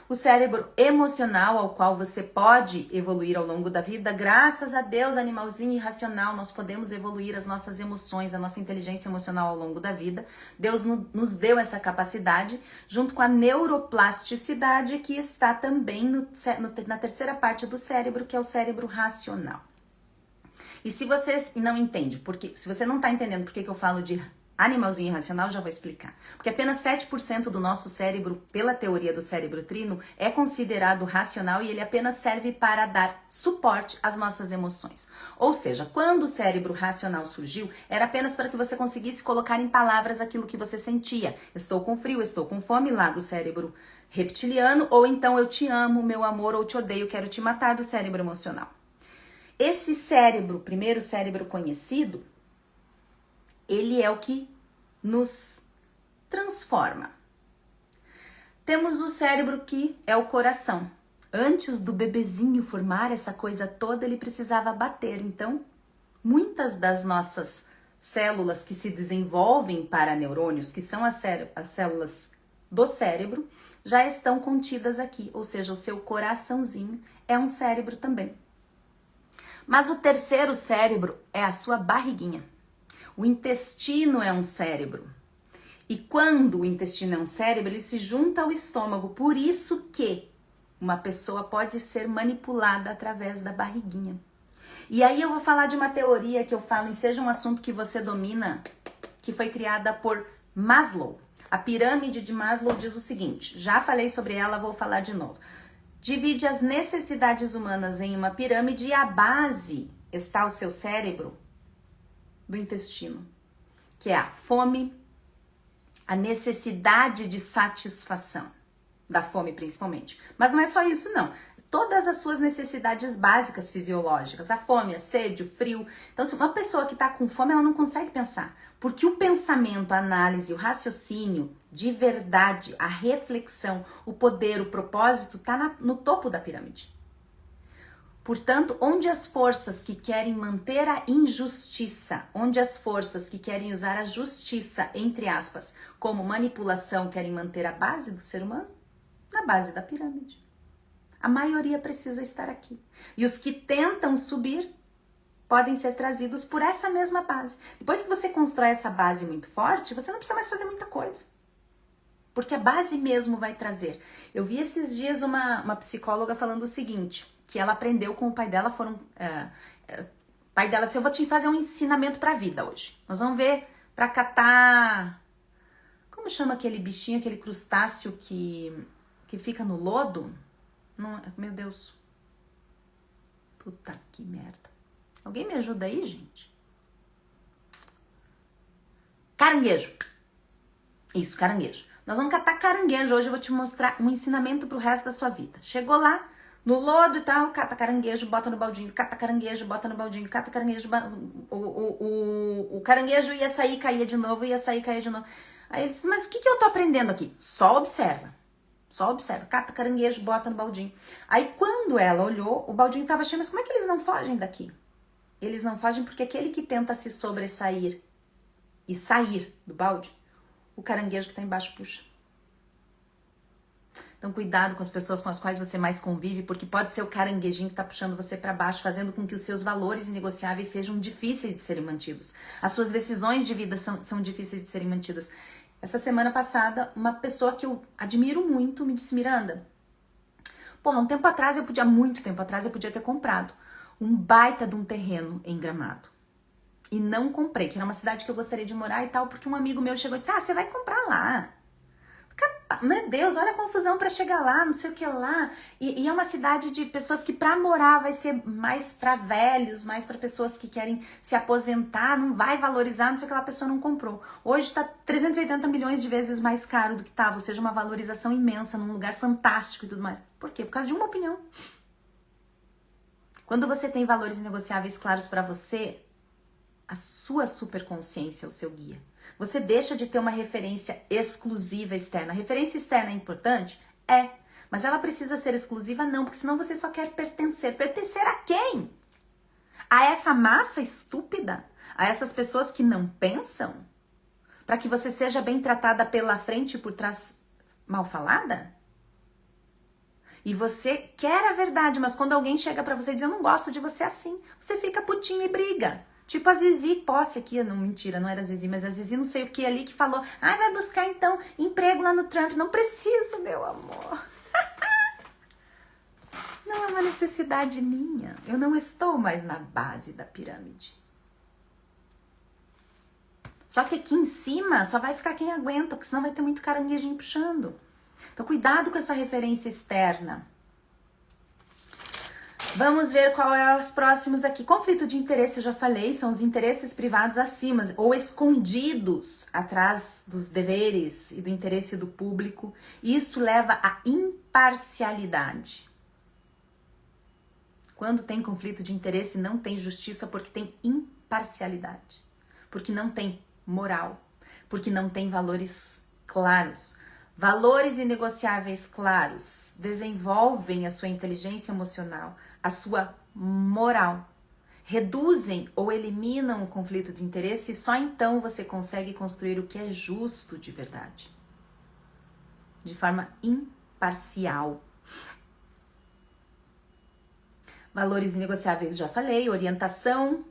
O cérebro emocional, ao qual você pode evoluir ao longo da vida, graças a Deus, animalzinho irracional, nós podemos evoluir as nossas emoções, a nossa inteligência emocional ao longo da vida. Deus nos deu essa capacidade, junto com a neuroplasticidade, que está também na terceira parte do cérebro, que é o cérebro racional. E se você não entende, se você não está entendendo por que eu falo de animalzinho irracional, já vou explicar. Porque apenas 7% do nosso cérebro, pela teoria do cérebro trino, é considerado racional e ele apenas serve para dar suporte às nossas emoções. Ou seja, quando o cérebro racional surgiu, era apenas para que você conseguisse colocar em palavras aquilo que você sentia. Estou com frio, estou com fome, lá do cérebro reptiliano, ou então eu te amo, meu amor, ou te odeio, quero te matar, do cérebro emocional. Esse cérebro, primeiro cérebro conhecido, ele é o que nos transforma. Temos o cérebro que é o coração. Antes do bebezinho formar essa coisa toda, ele precisava bater. Então, muitas das nossas células que se desenvolvem para neurônios, que são as células do cérebro, já estão contidas aqui. Ou seja, o seu coraçãozinho é um cérebro também. Mas o terceiro cérebro é a sua barriguinha. O intestino é um cérebro. E quando o intestino é um cérebro, ele se junta ao estômago. Por isso que uma pessoa pode ser manipulada através da barriguinha. E aí eu vou falar de uma teoria que eu falo em Seja um Assunto que Você Domina, que foi criada por Maslow. A pirâmide de Maslow diz o seguinte, já falei sobre ela, vou falar de novo. Divide as necessidades humanas em uma pirâmide e a base está o seu cérebro do intestino, que é a fome, a necessidade de satisfação, da fome principalmente. Mas não é só isso não, todas as suas necessidades básicas fisiológicas, a fome, a sede, o frio. Então, se uma pessoa que está com fome, ela não consegue pensar, porque o pensamento, a análise, o raciocínio, de verdade, a reflexão, o poder, o propósito, está no topo da pirâmide. Portanto, onde as forças que querem manter a injustiça, onde as forças que querem usar a justiça, entre aspas, como manipulação, querem manter a base do ser humano? Na base da pirâmide. A maioria precisa estar aqui. E os que tentam subir podem ser trazidos por essa mesma base. Depois que você constrói essa base muito forte, você não precisa mais fazer muita coisa. Porque a base mesmo vai trazer. Eu vi esses dias uma psicóloga falando o seguinte, que ela aprendeu com o pai dela, o pai dela disse, eu vou te fazer um ensinamento pra vida hoje. Nós vamos ver pra catar, como chama aquele bichinho, aquele crustáceo que fica no lodo? Não, meu Deus. Puta que merda. Alguém me ajuda aí, gente? Caranguejo. Isso, caranguejo. Nós vamos catar caranguejo. Hoje eu vou te mostrar um ensinamento pro resto da sua vida. Chegou lá, no lodo e tal, cata caranguejo, bota no baldinho, cata caranguejo, bota no baldinho, cata caranguejo, o caranguejo ia sair, caía de novo, ia sair, caía de novo. Aí ele disse, mas o que eu tô aprendendo aqui? Só observa, cata caranguejo, bota no baldinho. Aí quando ela olhou, o baldinho tava cheio, mas como é que eles não fogem daqui? Eles não fogem porque aquele que tenta se sobressair e sair do balde, o caranguejo que tá embaixo puxa. Então, cuidado com as pessoas com as quais você mais convive, porque pode ser o caranguejinho que está puxando você para baixo, fazendo com que os seus valores inegociáveis sejam difíceis de serem mantidos. As suas decisões de vida são difíceis de serem mantidas. Essa semana passada, uma pessoa que eu admiro muito me disse, Miranda, porra, muito tempo atrás eu podia ter comprado um baita de um terreno em Gramado. E não comprei, que era uma cidade que eu gostaria de morar e tal, porque um amigo meu chegou e disse, você vai comprar lá. Meu Deus, olha a confusão para chegar lá, não sei o que lá. E é uma cidade de pessoas que para morar vai ser mais para velhos, mais para pessoas que querem se aposentar, não vai valorizar, não sei o que lá, a pessoa não comprou. Hoje está 380 milhões de vezes mais caro do que estava, ou seja, uma valorização imensa num lugar fantástico e tudo mais. Por quê? Por causa de uma opinião. Quando você tem valores negociáveis claros para você, a sua superconsciência é o seu guia. Você deixa de ter uma referência exclusiva externa. A referência externa é importante? É. Mas ela precisa ser exclusiva? Não, porque senão você só quer pertencer. Pertencer a quem? A essa massa estúpida? A essas pessoas que não pensam? Para que você seja bem tratada pela frente e por trás mal falada? E você quer a verdade, mas quando alguém chega pra você e diz, eu não gosto de você assim, você fica putinho e briga. Tipo a Zizi Posse aqui, não, mentira, não era a Zizi, mas a Zizi não sei o que ali que falou, ai, vai buscar então emprego lá no Trump. Não preciso, meu amor. Não é uma necessidade minha. Eu não estou mais na base da pirâmide. Só que aqui em cima só vai ficar quem aguenta, porque senão vai ter muito caranguejinho puxando. Então cuidado com essa referência externa. Vamos ver qual é os próximos aqui. Conflito de interesse, eu já falei, são os interesses privados acima ou escondidos atrás dos deveres e do interesse do público. Isso leva à imparcialidade. Quando tem conflito de interesse, não tem justiça porque tem imparcialidade. Porque não tem moral. Porque não tem valores claros. Valores inegociáveis claros desenvolvem a sua inteligência emocional, a sua moral. Reduzem ou eliminam o conflito de interesse e só então você consegue construir o que é justo de verdade. De forma imparcial. Valores inegociáveis, já falei, orientação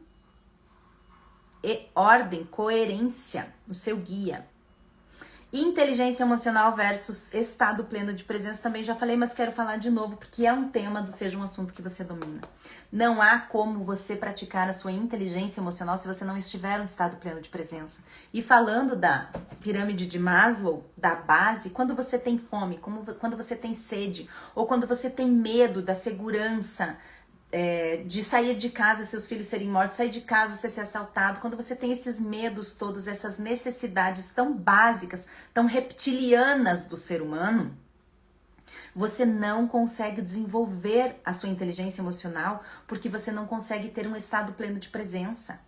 e ordem, coerência no seu guia. Inteligência emocional versus estado pleno de presença, também já falei, mas quero falar de novo, porque é um tema do Seja um Assunto que você domina. Não há como você praticar a sua inteligência emocional se você não estiver em estado pleno de presença. E falando da pirâmide de Maslow, da base, quando você tem fome, quando você tem sede, ou quando você tem medo da segurança, de sair de casa, seus filhos serem mortos, sair de casa, você ser assaltado, quando você tem esses medos todos, essas necessidades tão básicas, tão reptilianas do ser humano, você não consegue desenvolver a sua inteligência emocional porque você não consegue ter um estado pleno de presença.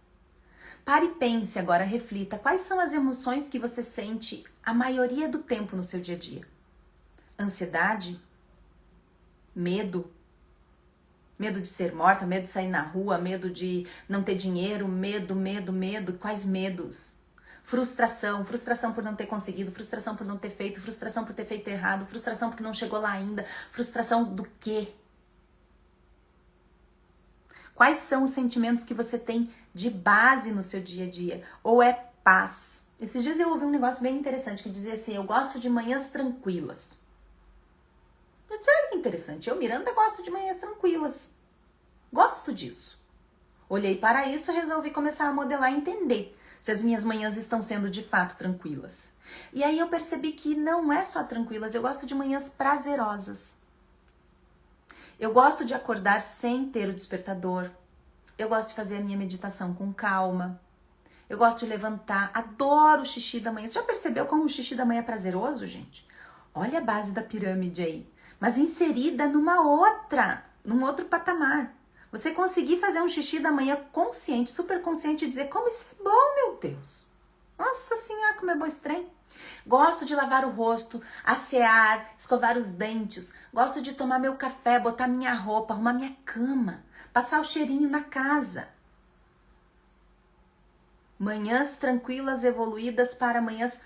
Pare e pense agora, reflita, quais são as emoções que você sente a maioria do tempo no seu dia a dia? Ansiedade? Medo? Medo de ser morta, medo de sair na rua, medo de não ter dinheiro, medo. Quais medos? Frustração por não ter conseguido, frustração por não ter feito, frustração por ter feito errado, frustração porque não chegou lá ainda, frustração do quê? Quais são os sentimentos que você tem de base no seu dia a dia? Ou é paz? Esses dias eu ouvi um negócio bem interessante que dizia assim, eu gosto de manhãs tranquilas. Eu disse, olha que interessante, eu, Miranda, gosto de manhãs tranquilas. Gosto disso. Olhei para isso e resolvi começar a modelar e entender se as minhas manhãs estão sendo de fato tranquilas. E aí eu percebi que não é só tranquilas, eu gosto de manhãs prazerosas. Eu gosto de acordar sem ter o despertador. Eu gosto de fazer a minha meditação com calma. Eu gosto de levantar, adoro o xixi da manhã. Você já percebeu como o xixi da manhã é prazeroso, gente? Olha a base da pirâmide aí. Mas inserida num outro patamar. Você conseguir fazer um xixi da manhã consciente, super consciente e dizer, como isso é bom, meu Deus. Nossa Senhora, como é bom esse trem. Gosto de lavar o rosto, assear, escovar os dentes. Gosto de tomar meu café, botar minha roupa, arrumar minha cama, passar o cheirinho na casa. Manhãs tranquilas evoluídas para manhãs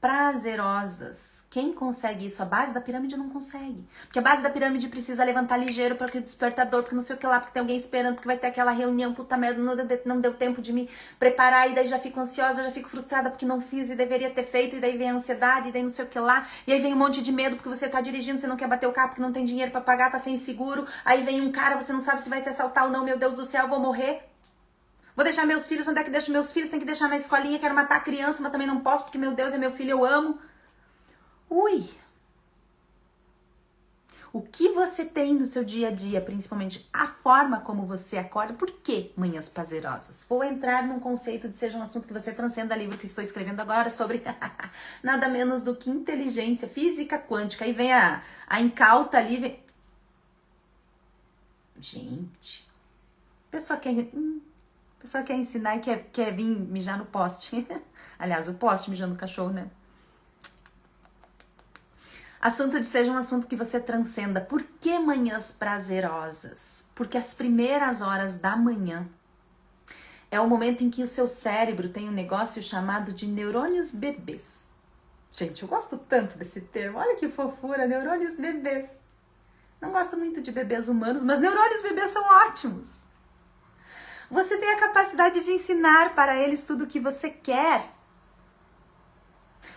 prazerosas. Quem consegue isso? A base da pirâmide não consegue. Porque a base da pirâmide precisa levantar ligeiro para que o despertador, porque não sei o que lá, porque tem alguém esperando, porque vai ter aquela reunião, puta merda, não deu tempo de me preparar, e daí já fico ansiosa, já fico frustrada porque não fiz e deveria ter feito, e daí vem a ansiedade, e daí não sei o que lá, e aí vem um monte de medo porque você tá dirigindo, você não quer bater o carro porque não tem dinheiro para pagar, tá sem seguro, aí vem um cara, você não sabe se vai te assaltar ou não, meu Deus do céu, eu vou morrer. Vou deixar meus filhos, onde é que deixo meus filhos? Tem que deixar na escolinha, quero matar a criança, mas também não posso, porque meu Deus é meu filho, eu amo. Ui! O que você tem no seu dia a dia, principalmente a forma como você acorda, por que manhãs prazerosas? Vou entrar num conceito de seja um assunto que você transcenda, livro que estou escrevendo agora sobre nada menos do que inteligência, física quântica. Aí vem a incauta ali, vem... Gente, a pessoa quer ensinar e quer vir mijar no poste. Aliás, o poste mijando no cachorro, né? Assunto de seja um assunto que você transcenda. Por que manhãs prazerosas? Porque as primeiras horas da manhã é o momento em que o seu cérebro tem um negócio chamado de neurônios bebês. Gente, eu gosto tanto desse termo. Olha que fofura, neurônios bebês. Não gosto muito de bebês humanos, mas neurônios bebês são ótimos. Você tem a capacidade de ensinar para eles tudo o que você quer.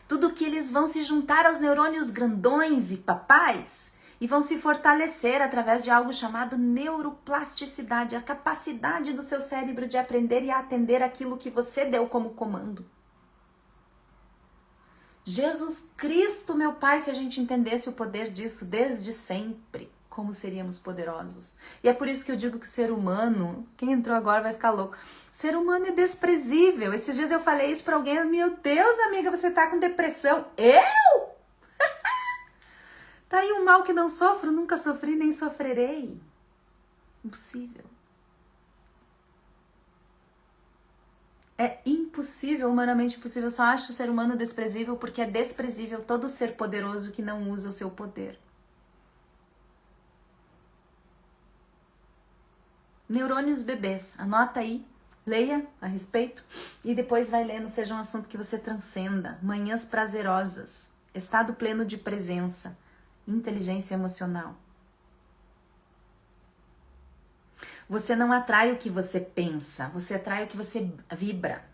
Tudo que eles vão se juntar aos neurônios grandões e papais e vão se fortalecer através de algo chamado neuroplasticidade, a capacidade do seu cérebro de aprender e atender aquilo que você deu como comando. Jesus Cristo, meu Pai, se a gente entendesse o poder disso desde sempre, como seríamos poderosos. E é por isso que eu digo que o ser humano, quem entrou agora vai ficar louco, o ser humano é desprezível. Esses dias eu falei isso pra alguém, meu Deus, amiga, você tá com depressão. Eu? Tá aí um mal que não sofro, nunca sofri, nem sofrerei. Impossível. É impossível, humanamente impossível. Eu só acho o ser humano desprezível porque é desprezível todo ser poderoso que não usa o seu poder. Neurônios bebês, anota aí, leia a respeito e depois vai lendo, seja um assunto que você transcenda. Manhãs prazerosas, estado pleno de presença, inteligência emocional. Você não atrai o que você pensa, você atrai o que você vibra.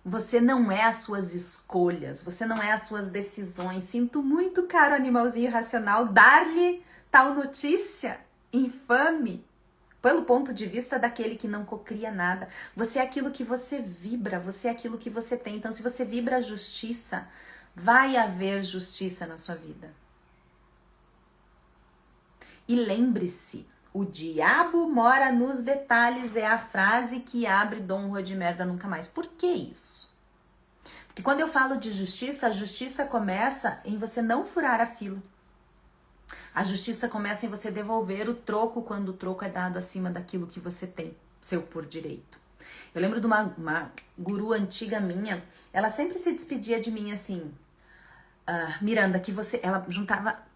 Você não é as suas escolhas, você não é as suas decisões. Sinto muito, caro animalzinho racional, dar-lhe tal notícia infame. Pelo ponto de vista daquele que não cocria nada. Você é aquilo que você vibra, você é aquilo que você tem. Então, se você vibra a justiça, vai haver justiça na sua vida. E lembre-se, o diabo mora nos detalhes, é a frase que abre Dom Rua de Merda Nunca Mais. Por que isso? Porque quando eu falo de justiça, a justiça começa em você não furar a fila. A justiça começa em você devolver o troco quando o troco é dado acima daquilo que você tem, seu por direito. Eu lembro de uma guru antiga minha, ela sempre se despedia de mim assim, Miranda, que você... Ela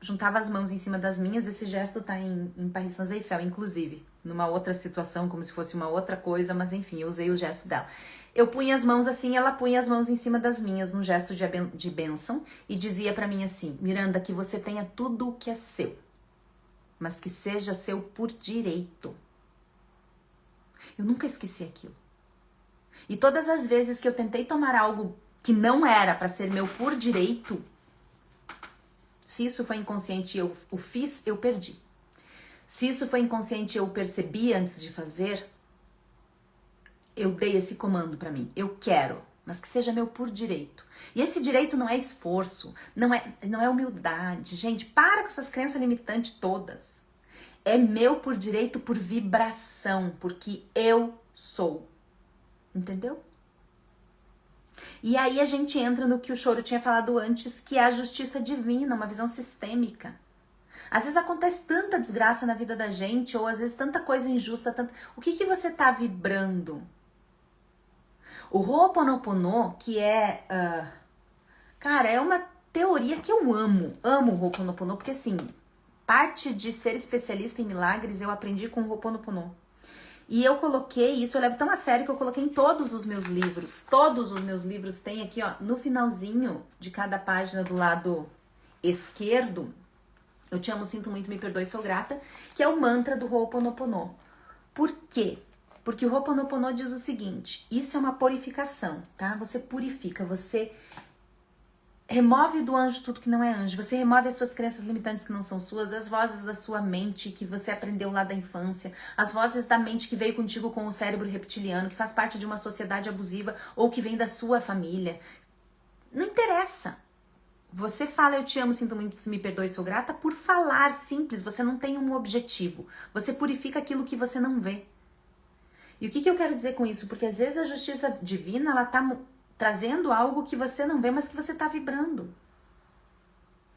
juntava as mãos em cima das minhas, esse gesto tá em Paris Saint-Germain, inclusive, numa outra situação, como se fosse uma outra coisa, mas enfim, eu usei o gesto dela. Eu punha as mãos assim, ela punha as mãos em cima das minhas, num gesto de bênção, e dizia pra mim assim, Miranda, que você tenha tudo o que é seu, mas que seja seu por direito. Eu nunca esqueci aquilo. E todas as vezes que eu tentei tomar algo que não era pra ser meu por direito, se isso foi inconsciente e eu o fiz, eu perdi. Se isso foi inconsciente e eu percebi antes de fazer, eu dei esse comando pra mim. Eu quero, mas que seja meu por direito. E esse direito não é esforço, não é humildade. Gente, para com essas crenças limitantes todas. É meu por direito, por vibração, porque eu sou. Entendeu? E aí a gente entra no que o Choro tinha falado antes, que é a justiça divina, uma visão sistêmica. Às vezes acontece tanta desgraça na vida da gente, ou às vezes tanta coisa injusta, o que você tá vibrando? O Ho'oponopono, que é... cara, é uma teoria que eu amo. Amo o Ho'oponopono, porque assim, parte de ser especialista em milagres eu aprendi com o Ho'oponopono. E eu coloquei isso, eu levo tão a sério que eu coloquei em todos os meus livros. Todos os meus livros têm aqui, ó, no finalzinho de cada página do lado esquerdo, eu te amo, sinto muito, me perdoe, sou grata, que é o mantra do Ho'oponopono. Por quê? Porque o Ho'oponopono diz o seguinte, isso é uma purificação, tá? Você purifica, você remove do anjo tudo que não é anjo, você remove as suas crenças limitantes que não são suas, as vozes da sua mente que você aprendeu lá da infância, as vozes da mente que veio contigo com o cérebro reptiliano, que faz parte de uma sociedade abusiva ou que vem da sua família. Não interessa. Você fala eu te amo, sinto muito, me perdoe, sou grata, por falar simples, você não tem um objetivo. Você purifica aquilo que você não vê. E o que eu quero dizer com isso? Porque às vezes a justiça divina, ela tá trazendo algo que você não vê, mas que você tá vibrando.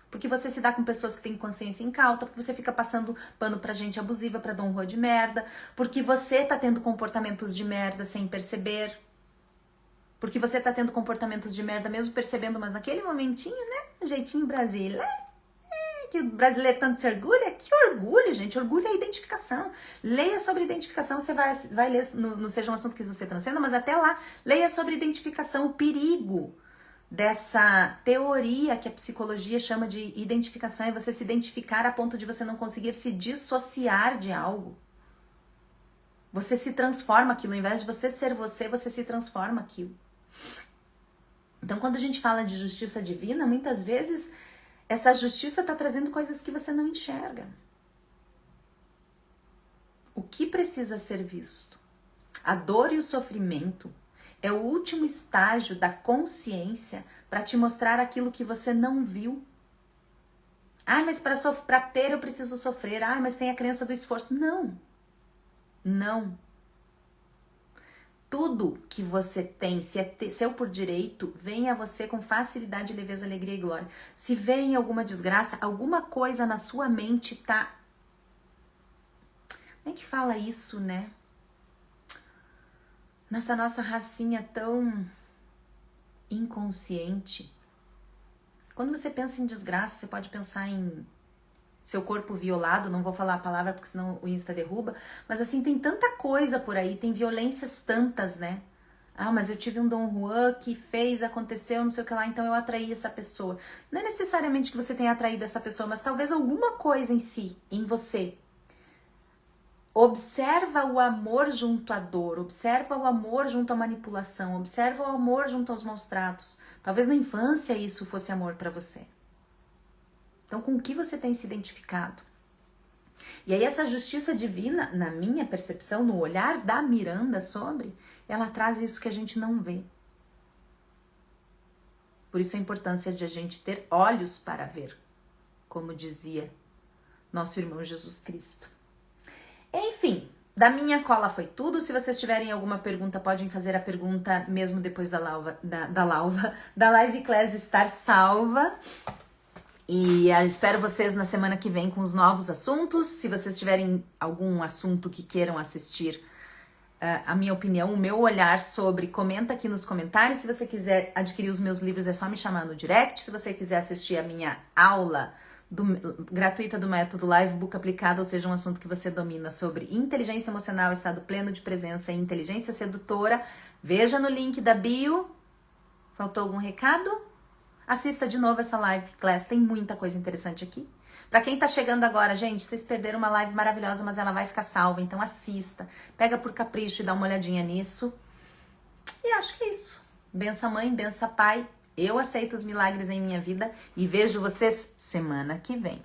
Porque você se dá com pessoas que têm consciência incauta, porque você fica passando pano pra gente abusiva, pra Dom Rua de merda, porque você tá tendo comportamentos de merda sem perceber. Porque você tá tendo comportamentos de merda mesmo percebendo, mas naquele momentinho, né? Um jeitinho brasileiro. Que o brasileiro tanto se orgulha. Que orgulho, gente. Orgulho é identificação. Leia sobre identificação. Você vai ler, não seja um assunto que você transcenda, mas até lá, leia sobre identificação. O perigo dessa teoria que a psicologia chama de identificação, é você se identificar a ponto de você não conseguir se dissociar de algo. Você se transforma aquilo, ao invés de você ser você, você se transforma aquilo. Então, quando a gente fala de justiça divina, muitas vezes essa justiça está trazendo coisas que você não enxerga. O que precisa ser visto? A dor e o sofrimento é o último estágio da consciência para te mostrar aquilo que você não viu. Ah, mas para ter eu preciso sofrer. Ah, mas tem a crença do esforço. Não. Não. Tudo que você tem, se é seu por direito, vem a você com facilidade, leveza, alegria e glória. Se vem alguma desgraça, alguma coisa na sua mente tá... Como é que fala isso, né? Nessa nossa racinha tão inconsciente. Quando você pensa em desgraça, você pode pensar em seu corpo violado, não vou falar a palavra porque senão o Insta derruba, mas assim, tem tanta coisa por aí, tem violências tantas, né? Ah, mas eu tive um Dom Juan que fez, aconteceu, não sei o que lá, então eu atraí essa pessoa. Não é necessariamente que você tenha atraído essa pessoa, mas talvez alguma coisa em si, em você. Observa o amor junto à dor, observa o amor junto à manipulação, observa o amor junto aos maus tratos. Talvez na infância isso fosse amor para você. Então, com o que você tem se identificado? E aí essa justiça divina, na minha percepção, no olhar da Miranda sobre, ela traz isso que a gente não vê. Por isso a importância de a gente ter olhos para ver, como dizia nosso irmão Jesus Cristo. Enfim, da minha cola foi tudo. Se vocês tiverem alguma pergunta, podem fazer a pergunta mesmo depois da live class estar salva. E eu espero vocês na semana que vem com os novos assuntos. Se vocês tiverem algum assunto que queiram assistir, a minha opinião, o meu olhar sobre, comenta aqui nos comentários. Se você quiser adquirir os meus livros, é só me chamar no direct. Se você quiser assistir a minha aula gratuita do método Live Book Aplicado, ou seja, um assunto que você domina sobre inteligência emocional, estado pleno de presença e inteligência sedutora, veja no link da bio. Faltou algum recado? Assista de novo essa live class, tem muita coisa interessante aqui. Pra quem tá chegando agora, gente, vocês perderam uma live maravilhosa, mas ela vai ficar salva, então assista. Pega por capricho e dá uma olhadinha nisso. E acho que é isso. Bença mãe, bença pai. Eu aceito os milagres em minha vida e vejo vocês semana que vem.